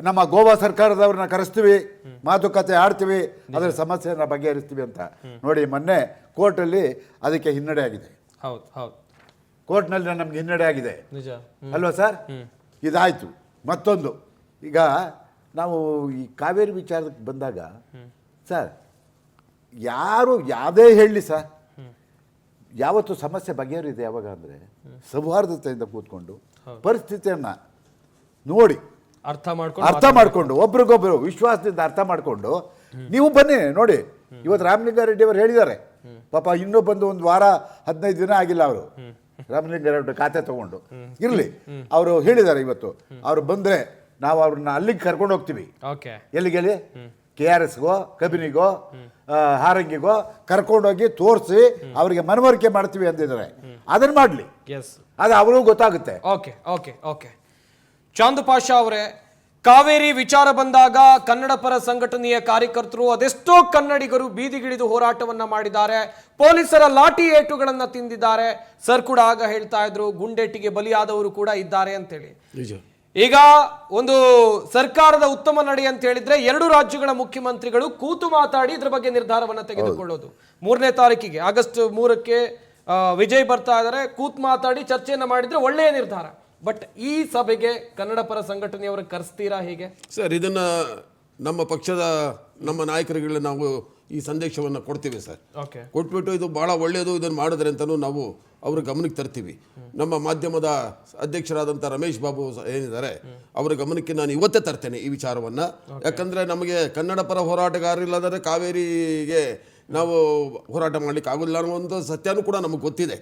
ನಮ್ಮ ಗೋವಾ ಸರ್ಕಾರದವ್ರನ್ನ ಕರೆಸ್ತೀವಿ, ಮಾತುಕತೆ ಆಡ್ತೀವಿ, ಅದರ ಸಮಸ್ಯೆನ ಬಗೆಹರಿಸ್ತೀವಿ ಅಂತ. ನೋಡಿ, ಮೊನ್ನೆ ಕೋರ್ಟಲ್ಲಿ ಅದಕ್ಕೆ ಹಿನ್ನಡೆ ಆಗಿದೆ. ಕೋರ್ಟ್ನಲ್ಲಿ ನಮ್ಗೆ ಹಿನ್ನಡೆ ಆಗಿದೆ ಅಲ್ವಾ ಸರ್? ಇದಾಯ್ತು. ಮತ್ತೊಂದು, ಈಗ ನಾವು ಈ ಕಾವೇರಿ ವಿಚಾರಕ್ಕೆ ಬಂದಾಗ ಸರ್, ಯಾರು ಯಾವುದೇ ಹೇಳಲಿ ಸರ್, ಯಾವತ್ತು ಸಮಸ್ಯೆ ಬಗೆಹರಿದೆ ಯಾವಾಗ ಅಂದರೆ ಸೌಹಾರ್ದತೆಯಿಂದ ಕೂತ್ಕೊಂಡು ಪರಿಸ್ಥಿತಿಯನ್ನು ನೋಡಿ ಅರ್ಥ ಮಾಡಿಕೊಂಡು ಒಬ್ರಿಗೊಬ್ರು ವಿಶ್ವಾಸದಿಂದ ಅರ್ಥ ಮಾಡಿಕೊಂಡು ನೀವು ಬನ್ನಿ. ನೋಡಿ, ಇವತ್ತು ರಾಮಲಿಂಗಾರೆಡ್ಡಿ ಅವರು ಹೇಳಿದ್ದಾರೆ, ಪಾಪ ಇನ್ನೂ ಬಂದು ಒಂದು ವಾರ 15 ದಿನ ಆಗಿಲ್ಲ ಅವರು ರಾಮಲಿಂಗಾರೆಡ್ಡಿ ಖಾತೆ ತಗೊಂಡು ಇರಲಿ. ಅವರು ಹೇಳಿದ್ದಾರೆ ಇವತ್ತು ಅವರು ಬಂದರೆ ನಾವು ಅವ್ರನ್ನ ಅಲ್ಲಿಗೆ ಕರ್ಕೊಂಡು ಹೋಗ್ತೀವಿ. ಓಕೆ, ಎಲ್ಲಿಗೆ KRSಗೋ ಕಬಿನಿಗೋ ಹಾರಂಗಿಗೋ ಕರ್ಕೊಂಡೋಗಿ ತೋರಿಸಿ ಅವರಿಗೆ ಮನವರಿಕೆ ಮಾಡ್ತೀವಿ ಅಂದಿದ್ದಾರೆ. ಅದನ್ನು ಮಾಡಲಿ, ಎಸ್, ಅದು ಅವ್ರಿಗೂ ಗೊತ್ತಾಗುತ್ತೆ. Okay okay okay. Chand Pasha ಅವರೇ, ಕಾವೇರಿ ವಿಚಾರ ಬಂದಾಗ ಕನ್ನಡ ಪರ ಸಂಘಟನೆಯ ಕಾರ್ಯಕರ್ತರು ಅದೆಷ್ಟೋ ಕನ್ನಡಿಗರು ಬೀದಿಗಿಳಿದು ಹೋರಾಟವನ್ನ ಮಾಡಿದ್ದಾರೆ, ಪೊಲೀಸರ ಲಾಠಿ ಏಟುಗಳನ್ನ ತಿಂದಿದ್ದಾರೆ. ಸರ್ ಕೂಡ ಆಗ ಹೇಳ್ತಾ ಇದ್ರು ಗುಂಡೇಟಿಗೆ ಬಲಿಯಾದವರು ಕೂಡ ಇದ್ದಾರೆ ಅಂತೇಳಿ. ಈಗ ಒಂದು ಸರ್ಕಾರದ ಉತ್ತಮ ನಡೆ ಅಂತ ಹೇಳಿದ್ರೆ 2 ರಾಜ್ಯಗಳ ಮುಖ್ಯಮಂತ್ರಿಗಳು ಕೂತು ಮಾತಾಡಿ ಇದ್ರ ಬಗ್ಗೆ ನಿರ್ಧಾರವನ್ನ ತೆಗೆದುಕೊಳ್ಳೋದು. 3ನೇ ತಾರೀಕಿಗೆ ಆಗಸ್ಟ್ 3ಕ್ಕೆ ವಿಜಯ್ ಬರ್ತಾ ಇದ್ದಾರೆ, ಕೂತ್ ಮಾತಾಡಿ ಚರ್ಚೆಯನ್ನ ಮಾಡಿದ್ರೆ ಒಳ್ಳೆಯ ನಿರ್ಧಾರ. ಬಟ್ ಈ ಸಭೆಗೆ ಕನ್ನಡ ಪರ ಸಂಘಟನೆಯವರು ಕರೆಸ್ತೀರಾ ಹೇಗೆ ಸರ್? ಇದನ್ನ ನಮ್ಮ ಪಕ್ಷದ ನಮ್ಮ ನಾಯಕರುಗಳಿಗೆ ನಾವು ಈ ಸಂದೇಶವನ್ನು ಕೊಡ್ತೀವಿ ಸರ್. ಓಕೆ, ಕೊಟ್ಬಿಟ್ಟು ಇದು ಭಾಳ ಒಳ್ಳೆಯದು, ಇದನ್ನು ಮಾಡಿದ್ರೆ ಅಂತಲೂ ನಾವು ಅವ್ರ ಗಮನಕ್ಕೆ ತರ್ತೀವಿ. ನಮ್ಮ ಮಾಧ್ಯಮದ ಅಧ್ಯಕ್ಷರಾದಂಥ ರಮೇಶ್ ಬಾಬು ಏನಿದ್ದಾರೆ ಅವರ ಗಮನಕ್ಕೆ ನಾನು ಇವತ್ತೇ ತರ್ತೇನೆ ಈ ವಿಚಾರವನ್ನು. ಯಾಕಂದರೆ ನಮಗೆ ಕನ್ನಡ ಪರ ಹೋರಾಟಗಾರರಿಲ್ಲದರೆ ಕಾವೇರಿಗೆ ನಾವು ಹೋರಾಟ ಮಾಡಲಿಕ್ಕೆ ಆಗೋದಿಲ್ಲ ಅನ್ನೋ ಒಂದು ಸತ್ಯನೂ ಕೂಡ ನಮಗೆ ಗೊತ್ತಿದೆ.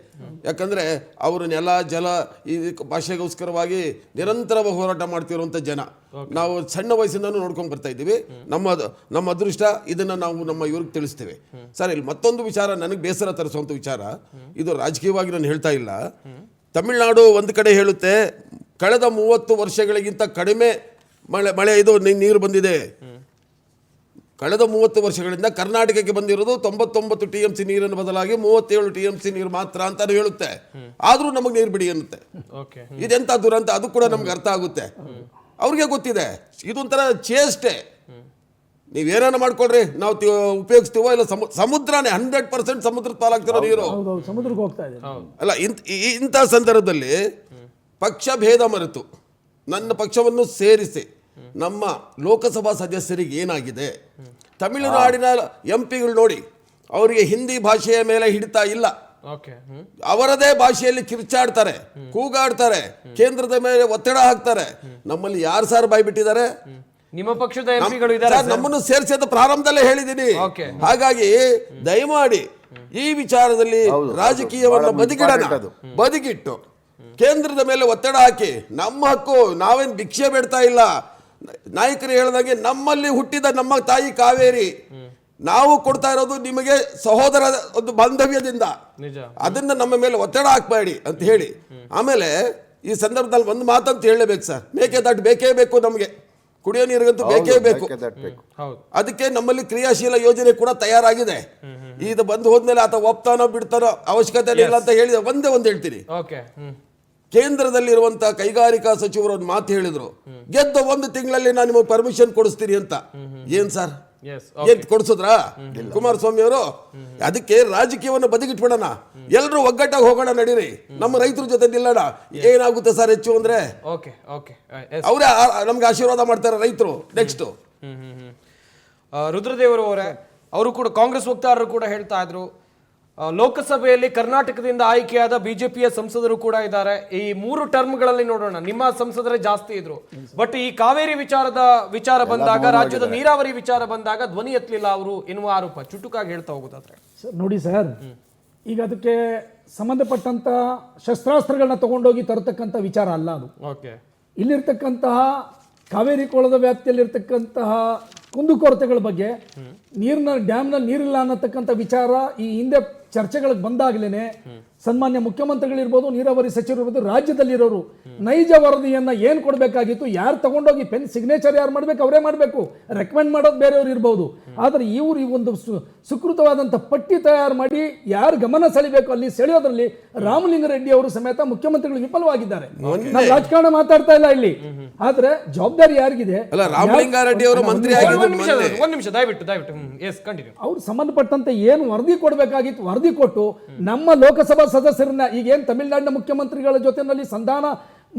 ಯಾಕಂದರೆ ಅವರು ನೆಲ ಜಲ ಈ ಭಾಷೆಗೋಸ್ಕರವಾಗಿ ನಿರಂತರವಾಗಿ ಹೋರಾಟ ಮಾಡ್ತಿರುವಂಥ ಜನ. ನಾವು ಸಣ್ಣ ವಯಸ್ಸಿಂದನೂ ನೋಡ್ಕೊಂಡು ಬರ್ತಾ ಇದ್ದೀವಿ. ನಮ್ಮ ಅದೃಷ್ಟ, ಇದನ್ನು ನಾವು ನಮ್ಮ ಇವ್ರಿಗೆ ತಿಳಿಸ್ತೇವೆ ಸರ್. ಇಲ್ಲಿ ಮತ್ತೊಂದು ವಿಚಾರ ನನಗೆ ಬೇಸರ ತರಿಸುವಂಥ ವಿಚಾರ, ಇದು ರಾಜಕೀಯವಾಗಿ ನಾನು ಹೇಳ್ತಾ ಇಲ್ಲ. ತಮಿಳುನಾಡು ಒಂದು ಕಡೆ ಹೇಳುತ್ತೆ ಕಳೆದ 30 ವರ್ಷಗಳಿಗಿಂತ ಕಡಿಮೆ ಮಳೆ ಇದು ನೀರು ಬಂದಿದೆ. ಕಳೆದ 30 ವರ್ಷಗಳಿಂದ ಕರ್ನಾಟಕಕ್ಕೆ ಬಂದಿರೋದು 99 TMC ನೀರನ್ನು ಬದಲಾಗಿ 37 TMC ನೀರು ಮಾತ್ರ ಅಂತ ಹೇಳುತ್ತೆ. ಆದರೂ ನಮಗೆ ನೀರು ಬಿಡಿ ಅನ್ನುತ್ತೆ. ಇದೆಂತ ದುರಂತ, ಅದು ಕೂಡ ನಮ್ಗೆ ಅರ್ಥ ಆಗುತ್ತೆ. ಅವ್ರಿಗೆ ಗೊತ್ತಿದೆ ಇದೊಂಥರ ಚೇಷ್ಟೆ. ನೀವೇನ ಮಾಡ್ಕೊಳ್ರಿ, ನಾವು ಉಪಯೋಗಿಸ್ತೀವೋ ಇಲ್ಲ ಸಮುದ್ರನೇ 100% ಸಮುದ್ರ ಪಾಲಾಗ್ತಿರೋ ನೀರು. ಸಮುದ್ರಕ್ಕೆ ಹೋಗ್ತಾ ಇದೆ ಅಲ್ಲ, ಇಂಥ ಸಂದರ್ಭದಲ್ಲಿ ಪಕ್ಷ ಭೇದ ಮರೆತು ನನ್ನ ಪಕ್ಷವನ್ನು ಸೇರಿಸಿ ನಮ್ಮ ಲೋಕಸಭಾ ಸದಸ್ಯರಿಗೆ ಏನಾಗಿದೆ, ತಮಿಳುನಾಡಿನ MP ಗಳು ನೋಡಿ, ಅವರಿಗೆ ಹಿಂದಿ ಭಾಷೆಯ ಮೇಲೆ ಹಿಡಿತಾ ಇಲ್ಲ, ಅವರದೇ ಭಾಷೆಯಲ್ಲಿ ಕಿರ್ಚಾಡ್ತಾರೆ, ಕೂಗಾಡ್ತಾರೆ, ಕೇಂದ್ರದ ಮೇಲೆ ಒತ್ತಡ ಹಾಕ್ತಾರೆ. ನಮ್ಮಲ್ಲಿ ಯಾರು ಸಾರ್ ಬಾಯ್ಬಿಟ್ಟಿದ್ದಾರೆ? ನಿಮ್ಮ ಪಕ್ಷದ MP ಗಳು ಇದ್ದಾರೆ. ನಮ್ಮನ್ನು ಸೇರಿಸಿದ ಪ್ರಾರಂಭದಲ್ಲೇ ಹೇಳಿದ್ದೀನಿ. ಹಾಗಾಗಿ ದಯಮಾಡಿ ಈ ವಿಚಾರದಲ್ಲಿ ರಾಜಕೀಯವನ್ನು ಬದಿಗಿಟ್ಟು ಕೇಂದ್ರದ ಮೇಲೆ ಒತ್ತಡ ಹಾಕಿ, ನಮ್ಮ ಹಕ್ಕು, ನಾವೇನು ಭಿಕ್ಷೆ ಬೇಡ್ತಾ ಇಲ್ಲ. ನಾಯಕರು ಹೇಳಿದಾಗೆ ನಮ್ಮಲ್ಲಿ ಹುಟ್ಟಿದ ನಮ್ಮ ತಾಯಿ ಕಾವೇರಿ, ನಾವು ಕೊಡ್ತಾ ಇರೋದು ನಿಮಗೆ ಸಹೋದರ ಒಂದು ಬಾಂಧವ್ಯದಿಂದ, ಅದನ್ನ ನಮ್ಮ ಮೇಲೆ ಒತ್ತಡ ಹಾಕ್ಬೇಡಿ ಅಂತ ಹೇಳಿ. ಆಮೇಲೆ ಈ ಸಂದರ್ಭದಲ್ಲಿ ಒಂದು ಮಾತಂತ ಹೇಳಲೇಬೇಕು ಸರ್, ಮೇಕೆದಾಟು ಬೇಕೇ ಬೇಕು. ನಮಗೆ ಕುಡಿಯೋ ನೀರಿಗಂತೂ ಬೇಕೇ ಬೇಕು. ಅದಕ್ಕೆ ನಮ್ಮಲ್ಲಿ ಕ್ರಿಯಾಶೀಲ ಯೋಜನೆ ಕೂಡ ತಯಾರಾಗಿದೆ. ಇದು ಬಂದು ಹೋದ್ಮೇಲೆ ಆತ ಒಪ್ತಾನೋ ಬಿಡ್ತಾನೋ ಅವಶ್ಯಕತೆ ಇಲ್ಲ ಅಂತ ಹೇಳಿದ ಒಂದೇ ಹೇಳ್ತೀನಿ. ಕೇಂದ್ರದಲ್ಲಿರುವಂತ ಕೈಗಾರಿಕಾ ಸಚಿವರು ಒಂದು ಮಾತು ಹೇಳಿದ್ರು, ಗೆದ್ದ 1 ತಿಂಗಳಲ್ಲಿ ನಾನು ನಿಮಗೆ ಪರ್ಮಿಷನ್ ಕೊಡಿಸ್ತೀನಿ ಅಂತ. ಏನ್ ಸರ್, ಏನ್ ಕೊಡಿಸಿದ್ರಾ ಕುಮಾರಸ್ವಾಮಿ ಅವರು? ಅದಕ್ಕೆ ರಾಜಕೀಯವನ್ನು ಬದಿಗಿಟ್ಬಿಡೋಣ, ಎಲ್ಲರೂ ಒಗ್ಗಟ್ಟಾಗಿ ಹೋಗೋಣ, ನಡೀರಿ, ನಮ್ಮ ರೈತರ ಜೊತೆ ನಿಲ್ಲೋಣ. ಏನಾಗುತ್ತೆ ಸರ್ ಹೆಚ್ಚು ಅಂದ್ರೆ ಅವರೇ ನಮ್ಗೆ ಆಶೀರ್ವಾದ ಮಾಡ್ತಾರೆ ರೈತರು. ನೆಕ್ಸ್ಟ್ ರುದ್ರದೇವರು ಅವರೇ, ಅವರು ಕೂಡ ಕಾಂಗ್ರೆಸ್ ವಕ್ತಾರರು ಕೂಡ ಹೇಳ್ತಾ ಇದ್ರು, ಲೋಕಸಭೆಯಲ್ಲಿ ಕರ್ನಾಟಕದಿಂದ ಆಯ್ಕೆಯಾದ ಬಿಜೆಪಿಯ ಸಂಸದರು ಕೂಡ ಇದ್ದಾರೆ. ಈ 3 ಟರ್ಮ್ಗಳಲ್ಲಿ ನೋಡೋಣ, ನಿಮ್ಮ ಸಂಸದರೇ ಜಾಸ್ತಿ ಇದ್ರು. ಬಟ್ ಈ ಕಾವೇರಿ ವಿಚಾರ ಬಂದಾಗ, ರಾಜ್ಯದ ನೀರಾವರಿ ವಿಚಾರ ಬಂದಾಗ ಧ್ವನಿ ಎತ್ತಲಿಲ್ಲ ಅವರು ಎನ್ನುವ ಆರೋಪ ಚುಟುಕಾಗಿ ಹೇಳ್ತಾ ಹೋಗೋದಾದ್ರೆ. ನೋಡಿ ಸರ್, ಈಗ ಅದಕ್ಕೆ ಸಂಬಂಧಪಟ್ಟಂತ ಶಸ್ತ್ರಾಸ್ತ್ರಗಳನ್ನ ತಗೊಂಡೋಗಿ ತರತಕ್ಕಂಥ ವಿಚಾರ ಅಲ್ಲ ಅದು. ಇಲ್ಲಿರ್ತಕ್ಕಂತಹ ಕಾವೇರಿ ಕೊಳದ ವ್ಯಾಪ್ತಿಯಲ್ಲಿರ್ತಕ್ಕಂತಹ ಕುಂದುಕೊರತೆಗಳ ಬಗ್ಗೆ, ಡ್ಯಾಮ್ನಲ್ಲಿ ನೀರಿಲ್ಲ ಅನ್ನತಕ್ಕಂಥ ವಿಚಾರ ಈ ಹಿಂದೆ ಚರ್ಚೆಗಳಿಗೆ ಬಂದಾಗಲೇ ಸನ್ಮಾನ್ಯ ಮುಖ್ಯಮಂತ್ರಿಗಳಿರ್ಬೋದು, ನೀರಾವರಿ ಸಚಿವರು ಇರ್ಬೋದು, ರಾಜ್ಯದಲ್ಲಿರೋರು ನೈಜ ವರದಿಯನ್ನ ಏನು ಕೊಡಬೇಕಾಗಿತ್ತು, ಯಾರು ತಗೊಂಡೋಗಿ ಪೆನ್ ಸಿಗ್ನೇಚರ್ ಯಾರು ಮಾಡಬೇಕು ಅವರೇ ಮಾಡಬೇಕು, ರೆಕಮೆಂಡ್ ಮಾಡೋದು ಬೇರೆಯವರು ಇರ್ಬೋದು. ಆದರೆ ಇವರು ಈ ಒಂದು ಸುಕೃತವಾದಂಥ ಪಟ್ಟಿ ತಯಾರು ಮಾಡಿ ಯಾರು ಗಮನ ಸೆಳಿಬೇಕು ಅಲ್ಲಿ ಸೆಳೆಯೋದ್ರಲ್ಲಿ ರಾಮಲಿಂಗಾರೆಡ್ಡಿ ಅವರು ಸಮೇತ ಮುಖ್ಯಮಂತ್ರಿಗಳು ವಿಫಲವಾಗಿದ್ದಾರೆ. ನಾವು ರಾಜಕಾರಣ ಮಾತಾಡ್ತಾ ಇಲ್ಲ ಇಲ್ಲಿ, ಆದ್ರೆ ಜವಾಬ್ದಾರಿ ಯಾರಿಗಿದೆ? ರಾಮಲಿಂಗಾರೆಡ್ಡಿ ಅವರು ಮಂತ್ರಿ ಅವ್ರು ಸಂಬಂಧಪಟ್ಟಂತೆ ಏನು ವರದಿ ಕೊಡಬೇಕಾಗಿತ್ತು ವರದಿ ಕೊಟ್ಟು ನಮ್ಮ ಲೋಕಸಭಾ ಸದಸ್ಯರನ್ನ, ಈಗೇನು ತಮಿಳುನಾಡಿನ ಮುಖ್ಯಮಂತ್ರಿಗಳ ಜೊತೆನಲ್ಲಿ ಸಂಧಾನ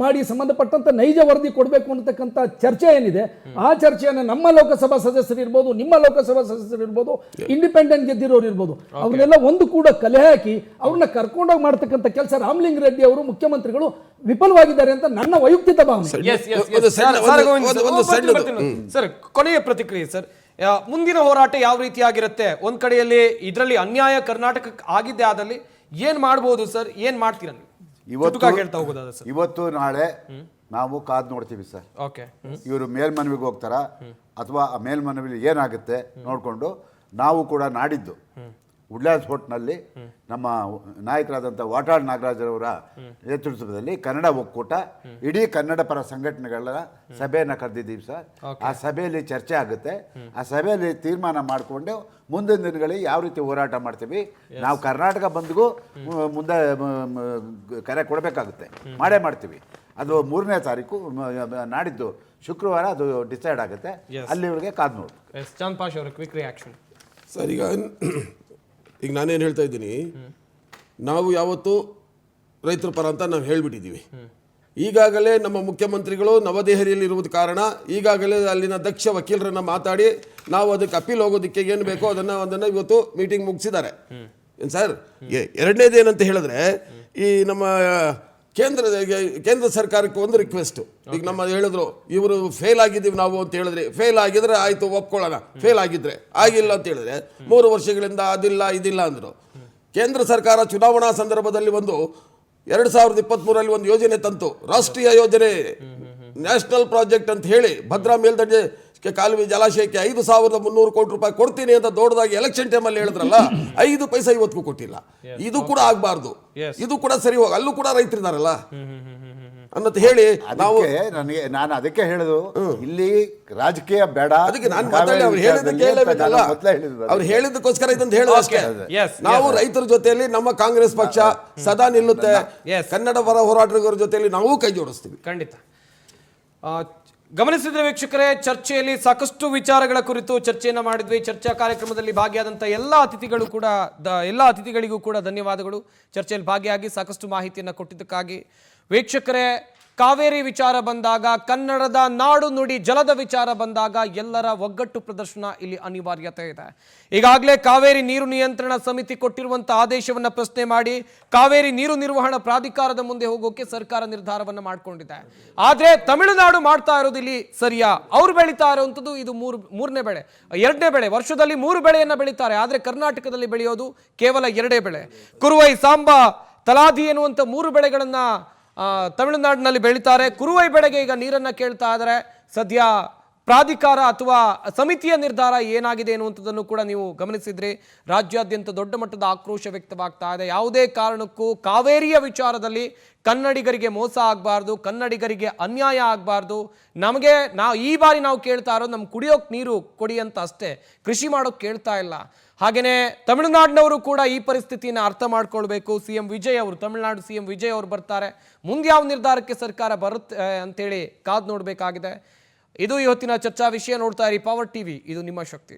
ಮಾಡಿ ಸಂಬಂಧಪಟ್ಟಂತ ನೈಜ ವರದಿ ಕೊಡಬೇಕು ಅನ್ನತಕ್ಕಂಥ ಚರ್ಚೆ ಏನಿದೆ, ಆ ಚರ್ಚೆಯನ್ನು ನಮ್ಮ ಲೋಕಸಭಾ ಸದಸ್ಯರು ಇರ್ಬೋದು, ನಿಮ್ಮ ಲೋಕಸಭಾ ಸದಸ್ಯರು ಇರ್ಬೋದು, ಇಂಡಿಪೆಂಡೆಂಟ್ ಗೆದ್ದಿರೋರು ಇರ್ಬೋದು, ಅವ್ರನ್ನೆಲ್ಲ ಒಂದು ಕೂಡ ಕಲೆ ಹಾಕಿ ಅವ್ರನ್ನ ಕರ್ಕೊಂಡೋಗಿ ಮಾಡ್ತಕ್ಕಂಥ ಕೆಲಸ ರಾಮಲಿಂಗ ರೆಡ್ಡಿ ಅವರು ಮುಖ್ಯಮಂತ್ರಿಗಳು ವಿಫಲವಾಗಿದ್ದಾರೆ ಅಂತ ನನ್ನ ವೈಯಕ್ತಿಕ ಭಾವನೆ. ಸರ್, ಕೊನೆಯ ಪ್ರತಿಕ್ರಿಯೆ ಸರ್. ಮುಂದಿನ ಹೋರಾಟ ಯಾವ ರೀತಿಯಾಗಿರುತ್ತೆ? ಒಂದ್ ಕಡೆಯಲ್ಲಿ ಇದರಲ್ಲಿ ಅನ್ಯಾಯ ಕರ್ನಾಟಕಕ್ಕೆ ಆಗಿದ್ದೆ ಆದಲ್ಲಿ ಏನ್ ಮಾಡ್ಬೋದು ಸರ್? ಏನ್ ಮಾಡ್ತೀರ ನೀವು? ಹೇಳ್ತಾ ಹೋಗೋದಾದ ಸರ್, ಇವತ್ತು ನಾಳೆ ನಾವು ಕಾದ್ ನೋಡ್ತೀವಿ ಸರ್. ಓಕೆ, ಇವರು ಮೇಲ್ಮನವಿಗೆ ಹೋಗ್ತಾರ ಅಥವಾ ಆ ಮೇಲ್ಮನವಿಲಿ ಏನಾಗುತ್ತೆ ನೋಡಿಕೊಂಡು ನಾವು ಕೂಡ ನಾಡಿದ್ದು ವುಡ್ಲ್ಯಾಂಡ್ಸ್ ಫೋರ್ಟ್ನಲ್ಲಿ ನಮ್ಮ ನಾಯಕರಾದಂಥ ವಾಟಾಳ್ ನಾಗರಾಜರವರ ನೇತೃತ್ವದಲ್ಲಿ ಕನ್ನಡ ಒಕ್ಕೂಟ ಇಡೀ ಕನ್ನಡ ಪರ ಸಂಘಟನೆಗಳ ಸಭೆಯನ್ನು ಕರೆದಿದ್ದೀವಿ ಸರ್. ಆ ಸಭೆಯಲ್ಲಿ ಚರ್ಚೆ ಆಗುತ್ತೆ. ಆ ಸಭೆಯಲ್ಲಿ ತೀರ್ಮಾನ ಮಾಡಿಕೊಂಡು ಮುಂದಿನ ದಿನಗಳಲ್ಲಿ ಯಾವ ರೀತಿ ಹೋರಾಟ ಮಾಡ್ತೀವಿ, ನಾವು ಕರ್ನಾಟಕ ಬಂದ್ಗೂ ಮುಂದೆ ಕರೆ ಕೊಡಬೇಕಾಗುತ್ತೆ, ಮಾಡೇ ಮಾಡ್ತೀವಿ. ಅದು 3ನೇ ತಾರೀಕು ನಾಡಿದ್ದು ಶುಕ್ರವಾರ ಅದು ಡಿಸೈಡ್ ಆಗುತ್ತೆ. ಅಲ್ಲಿವರೆಗೆ ಕಾದು ನೋಡಿ. ಚಾಂದ್ ಪಾಷ್ ಅವರ ಕ್ವಿಕ್ ರಿಯಾಕ್ಷನ್ ಸರ್. ಈಗ ನಾನೇನು ಹೇಳ್ತಾ ಇದ್ದೀನಿ, ನಾವು ಯಾವತ್ತು ರೈತರ ಪರ ಅಂತ ನಾವು ಹೇಳಿಬಿಟ್ಟಿದ್ದೀವಿ. ಈಗಾಗಲೇ ನಮ್ಮ ಮುಖ್ಯಮಂತ್ರಿಗಳು ನವದೆಹಲಿಯಲ್ಲಿರುವುದು ಕಾರಣ ಈಗಾಗಲೇ ಅಲ್ಲಿನ ದಕ್ಷ ವಕೀಲರನ್ನು ಮಾತಾಡಿ ನಾವು ಅದಕ್ಕೆ ಅಪೀಲ್ ಹೋಗೋದಕ್ಕೆ ಏನು ಬೇಕೋ ಅದನ್ನು ಇವತ್ತು ಮೀಟಿಂಗ್ ಮುಗಿಸಿದ್ದಾರೆ. ಏನು ಸರ್, ಎರಡನೇದೇನಂತ ಹೇಳಿದ್ರೆ, ಈ ನಮ್ಮ ಕೇಂದ್ರ ಸರ್ಕಾರಕ್ಕೆ ಒಂದು ರಿಕ್ವೆಸ್ಟ್. ಈಗ ನಮ್ಮ ಹೇಳಿದ್ರು ಇವರು ಫೇಲ್ ಆಗಿದ್ದೀವಿ ನಾವು ಅಂತ ಹೇಳಿದ್ರೆ, ಫೇಲ್ ಆಗಿದ್ರೆ ಆಯ್ತು ಒಪ್ಕೊಳ್ಳೋಣ, ಫೇಲ್ ಆಗಿದ್ರೆ ಆಗಿಲ್ಲ ಅಂತ ಹೇಳಿದ್ರೆ 3 ವರ್ಷಗಳಿಂದ ಅದಿಲ್ಲ ಇದಿಲ್ಲ ಅಂದರು. ಕೇಂದ್ರ ಸರ್ಕಾರ ಚುನಾವಣಾ ಸಂದರ್ಭದಲ್ಲಿ 2023 ಒಂದು ಯೋಜನೆ ತಂತು, ರಾಷ್ಟ್ರೀಯ ಯೋಜನೆ, ನ್ಯಾಷನಲ್ ಪ್ರಾಜೆಕ್ಟ್ ಅಂತ ಹೇಳಿ ಭದ್ರಾ ಮೇಲ್ದಂಡೆ ಕಾಲುವೆ ಜಲಾಶಯಕ್ಕೆ 5,300 ಕೋಟಿ ರೂಪಾಯಿ ಕೊಡ್ತೀನಿ ಅಂತ ದೊಡ್ಡದಾಗಿ ಎಲೆಕ್ಷನ್ ಟೈಮಲ್ಲಿ ಹೇಳಿದ್ರಲ್ಲ, 5 ಪೈಸಾ ಇವತ್ತಿಗೂ ಕೊಟ್ಟಿಲ್ಲ. ಇದು ಕೂಡ ಆಗಬಾರ್ದು, ಇದು ಕೂಡ ಸರಿ ಹೋಗ, ಅಲ್ಲೂ ಕೂಡ ರೈತರಿದ್ದಾರಲ್ಲ ಅನ್ನೋದು ಹೇಳಿ ನಾನು ಅದಕ್ಕೆ ಹೇಳುದು, ಇಲ್ಲಿ ರಾಜಕೀಯ ಬೇಡ. ಅದಕ್ಕೆ ನಾನು ಮಾತಾಡಿ ಅವ್ರು ಹೇಳಿದ್ದಲ್ಲ, ಅವ್ರು ಹೇಳಿದ್ದಕ್ಕೋಸ್ಕರ ಇದಂತ ಹೇಳೋದು ಅಷ್ಟೇ. ನಾವು ರೈತರ ಜೊತೆಯಲ್ಲಿ ನಮ್ಮ ಕಾಂಗ್ರೆಸ್ ಪಕ್ಷ ಸದಾ ನಿಲ್ಲುತ್ತೆ. ಕನ್ನಡ ಪರ ಹೋರಾಟಗಾರರ ಜೊತೆಯಲ್ಲಿ ನಾವು ಕೈ ಜೋಡಿಸ್ತೀವಿ. ಖಂಡಿತ. ಗಮನಿಸಿದ್ರೆ ವೀಕ್ಷಕರೇ, ಚರ್ಚೆಯಲ್ಲಿ ಸಾಕಷ್ಟು ವಿಚಾರಗಳ ಕುರಿತು ಚರ್ಚೆಯನ್ನು ಮಾಡಿದ್ವಿ. ಚರ್ಚಾ ಕಾರ್ಯಕ್ರಮದಲ್ಲಿ ಭಾಗಿಯಾದಂಥ ಎಲ್ಲ ಅತಿಥಿಗಳಿಗೂ ಕೂಡ ಧನ್ಯವಾದಗಳು. ಚರ್ಚೆಯಲ್ಲಿ ಭಾಗಿಯಾಗಿ ಸಾಕಷ್ಟು ಮಾಹಿತಿಯನ್ನು ಕೊಟ್ಟಿದ್ದಕ್ಕಾಗಿ. ವೀಕ್ಷಕರೇ, ಕಾವೇರಿ ವಿಚಾರ ಬಂದಾಗ, ಕನ್ನಡದ ನಾಡು ನುಡಿ ಜಲದ ವಿಚಾರ ಬಂದಾಗ ಎಲ್ಲರ ಒಗ್ಗಟ್ಟು ಪ್ರದರ್ಶನ ಇಲ್ಲಿ ಅನಿವಾರ್ಯತೆ ಇದೆ. ಈಗಾಗಲೇ ಕಾವೇರಿ ನೀರು ನಿಯಂತ್ರಣ ಸಮಿತಿ ಕೊಟ್ಟಿರುವಂಥ ಆದೇಶವನ್ನು ಪ್ರಶ್ನೆ ಮಾಡಿ ಕಾವೇರಿ ನೀರು ನಿರ್ವಹಣಾ ಪ್ರಾಧಿಕಾರದ ಮುಂದೆ ಹೋಗೋಕೆ ಸರ್ಕಾರ ನಿರ್ಧಾರವನ್ನು ಮಾಡಿಕೊಂಡಿದೆ. ಆದರೆ ತಮಿಳುನಾಡು ಮಾಡ್ತಾ ಇರೋದು ಇಲ್ಲಿ ಸರಿಯಾ? ಅವ್ರು ಬೆಳೀತಾ ಇರುವಂಥದ್ದು ಇದು ಮೂರನೇ ಬೆಳೆ, 2ನೇ ಬೆಳೆ. ವರ್ಷದಲ್ಲಿ 3 ಬೆಳೆಯನ್ನು ಬೆಳೀತಾರೆ, ಆದರೆ ಕರ್ನಾಟಕದಲ್ಲಿ ಬೆಳೆಯೋದು ಕೇವಲ 2 ಬೆಳೆ. ಕುರುವೈ, ಸಾಂಬಾ, ತಲಾದಿ ಎನ್ನುವಂಥ 3 ಬೆಳೆಗಳನ್ನು ತಮಿಳುನಾಡಿನಲ್ಲಿ ಬೆಳೀತಾರೆ. ಕುರುವೈ ಬೆಳೆಗೆ ಈಗ ನೀರನ್ನು ಕೇಳ್ತಾ ಇದ್ದಾರೆ. ಸದ್ಯ ಪ್ರಾಧಿಕಾರ ಅಥವಾ ಸಮಿತಿಯ ನಿರ್ಧಾರ ಏನಾಗಿದೆ ಎನ್ನುವಂಥದ್ದನ್ನು ಕೂಡ ನೀವು ಗಮನಿಸಿದ್ರಿ. ರಾಜ್ಯಾದ್ಯಂತ ದೊಡ್ಡ ಮಟ್ಟದ ಆಕ್ರೋಶ ವ್ಯಕ್ತವಾಗ್ತಾ ಇದೆ. ಯಾವುದೇ ಕಾರಣಕ್ಕೂ ಕಾವೇರಿಯ ವಿಚಾರದಲ್ಲಿ ಕನ್ನಡಿಗರಿಗೆ ಮೋಸ ಆಗಬಾರ್ದು, ಕನ್ನಡಿಗರಿಗೆ ಅನ್ಯಾಯ ಆಗಬಾರ್ದು. ಈ ಬಾರಿ ನಾವು ಕೇಳ್ತಾ ಇರೋದು ನಮ್ಮ ಕುಡಿಯೋಕೆ ನೀರು ಕೊಡಿ ಅಂತ ಅಷ್ಟೇ, ಕೃಷಿ ಮಾಡೋಕೆ ಕೇಳ್ತಾ ಇಲ್ಲ. ಹಾಗೆಯೇ ತಮಿಳುನಾಡಿನವರು ಕೂಡ ಈ ಪರಿಸ್ಥಿತಿಯನ್ನು ಅರ್ಥ ಮಾಡ್ಕೊಳ್ಬೇಕು. ತಮಿಳುನಾಡು ಸಿಎಂ ವಿಜಯ್ ಅವರು ಬರ್ತಾರೆ. ಮುಂದೆ ಯಾವ ನಿರ್ಧಾರಕ್ಕೆ ಸರ್ಕಾರ ಬರುತ್ತೆ ಅಂತೇಳಿ ಕಾದು ನೋಡಬೇಕಾಗಿದೆ. ಇದು ಇವತ್ತಿನ ಚರ್ಚಾ ವಿಷಯ. ನೋಡ್ತಾ ಇರಿ ಪವರ್ ಟಿವಿ, ಇದು ನಿಮ್ಮ ಶಕ್ತಿ.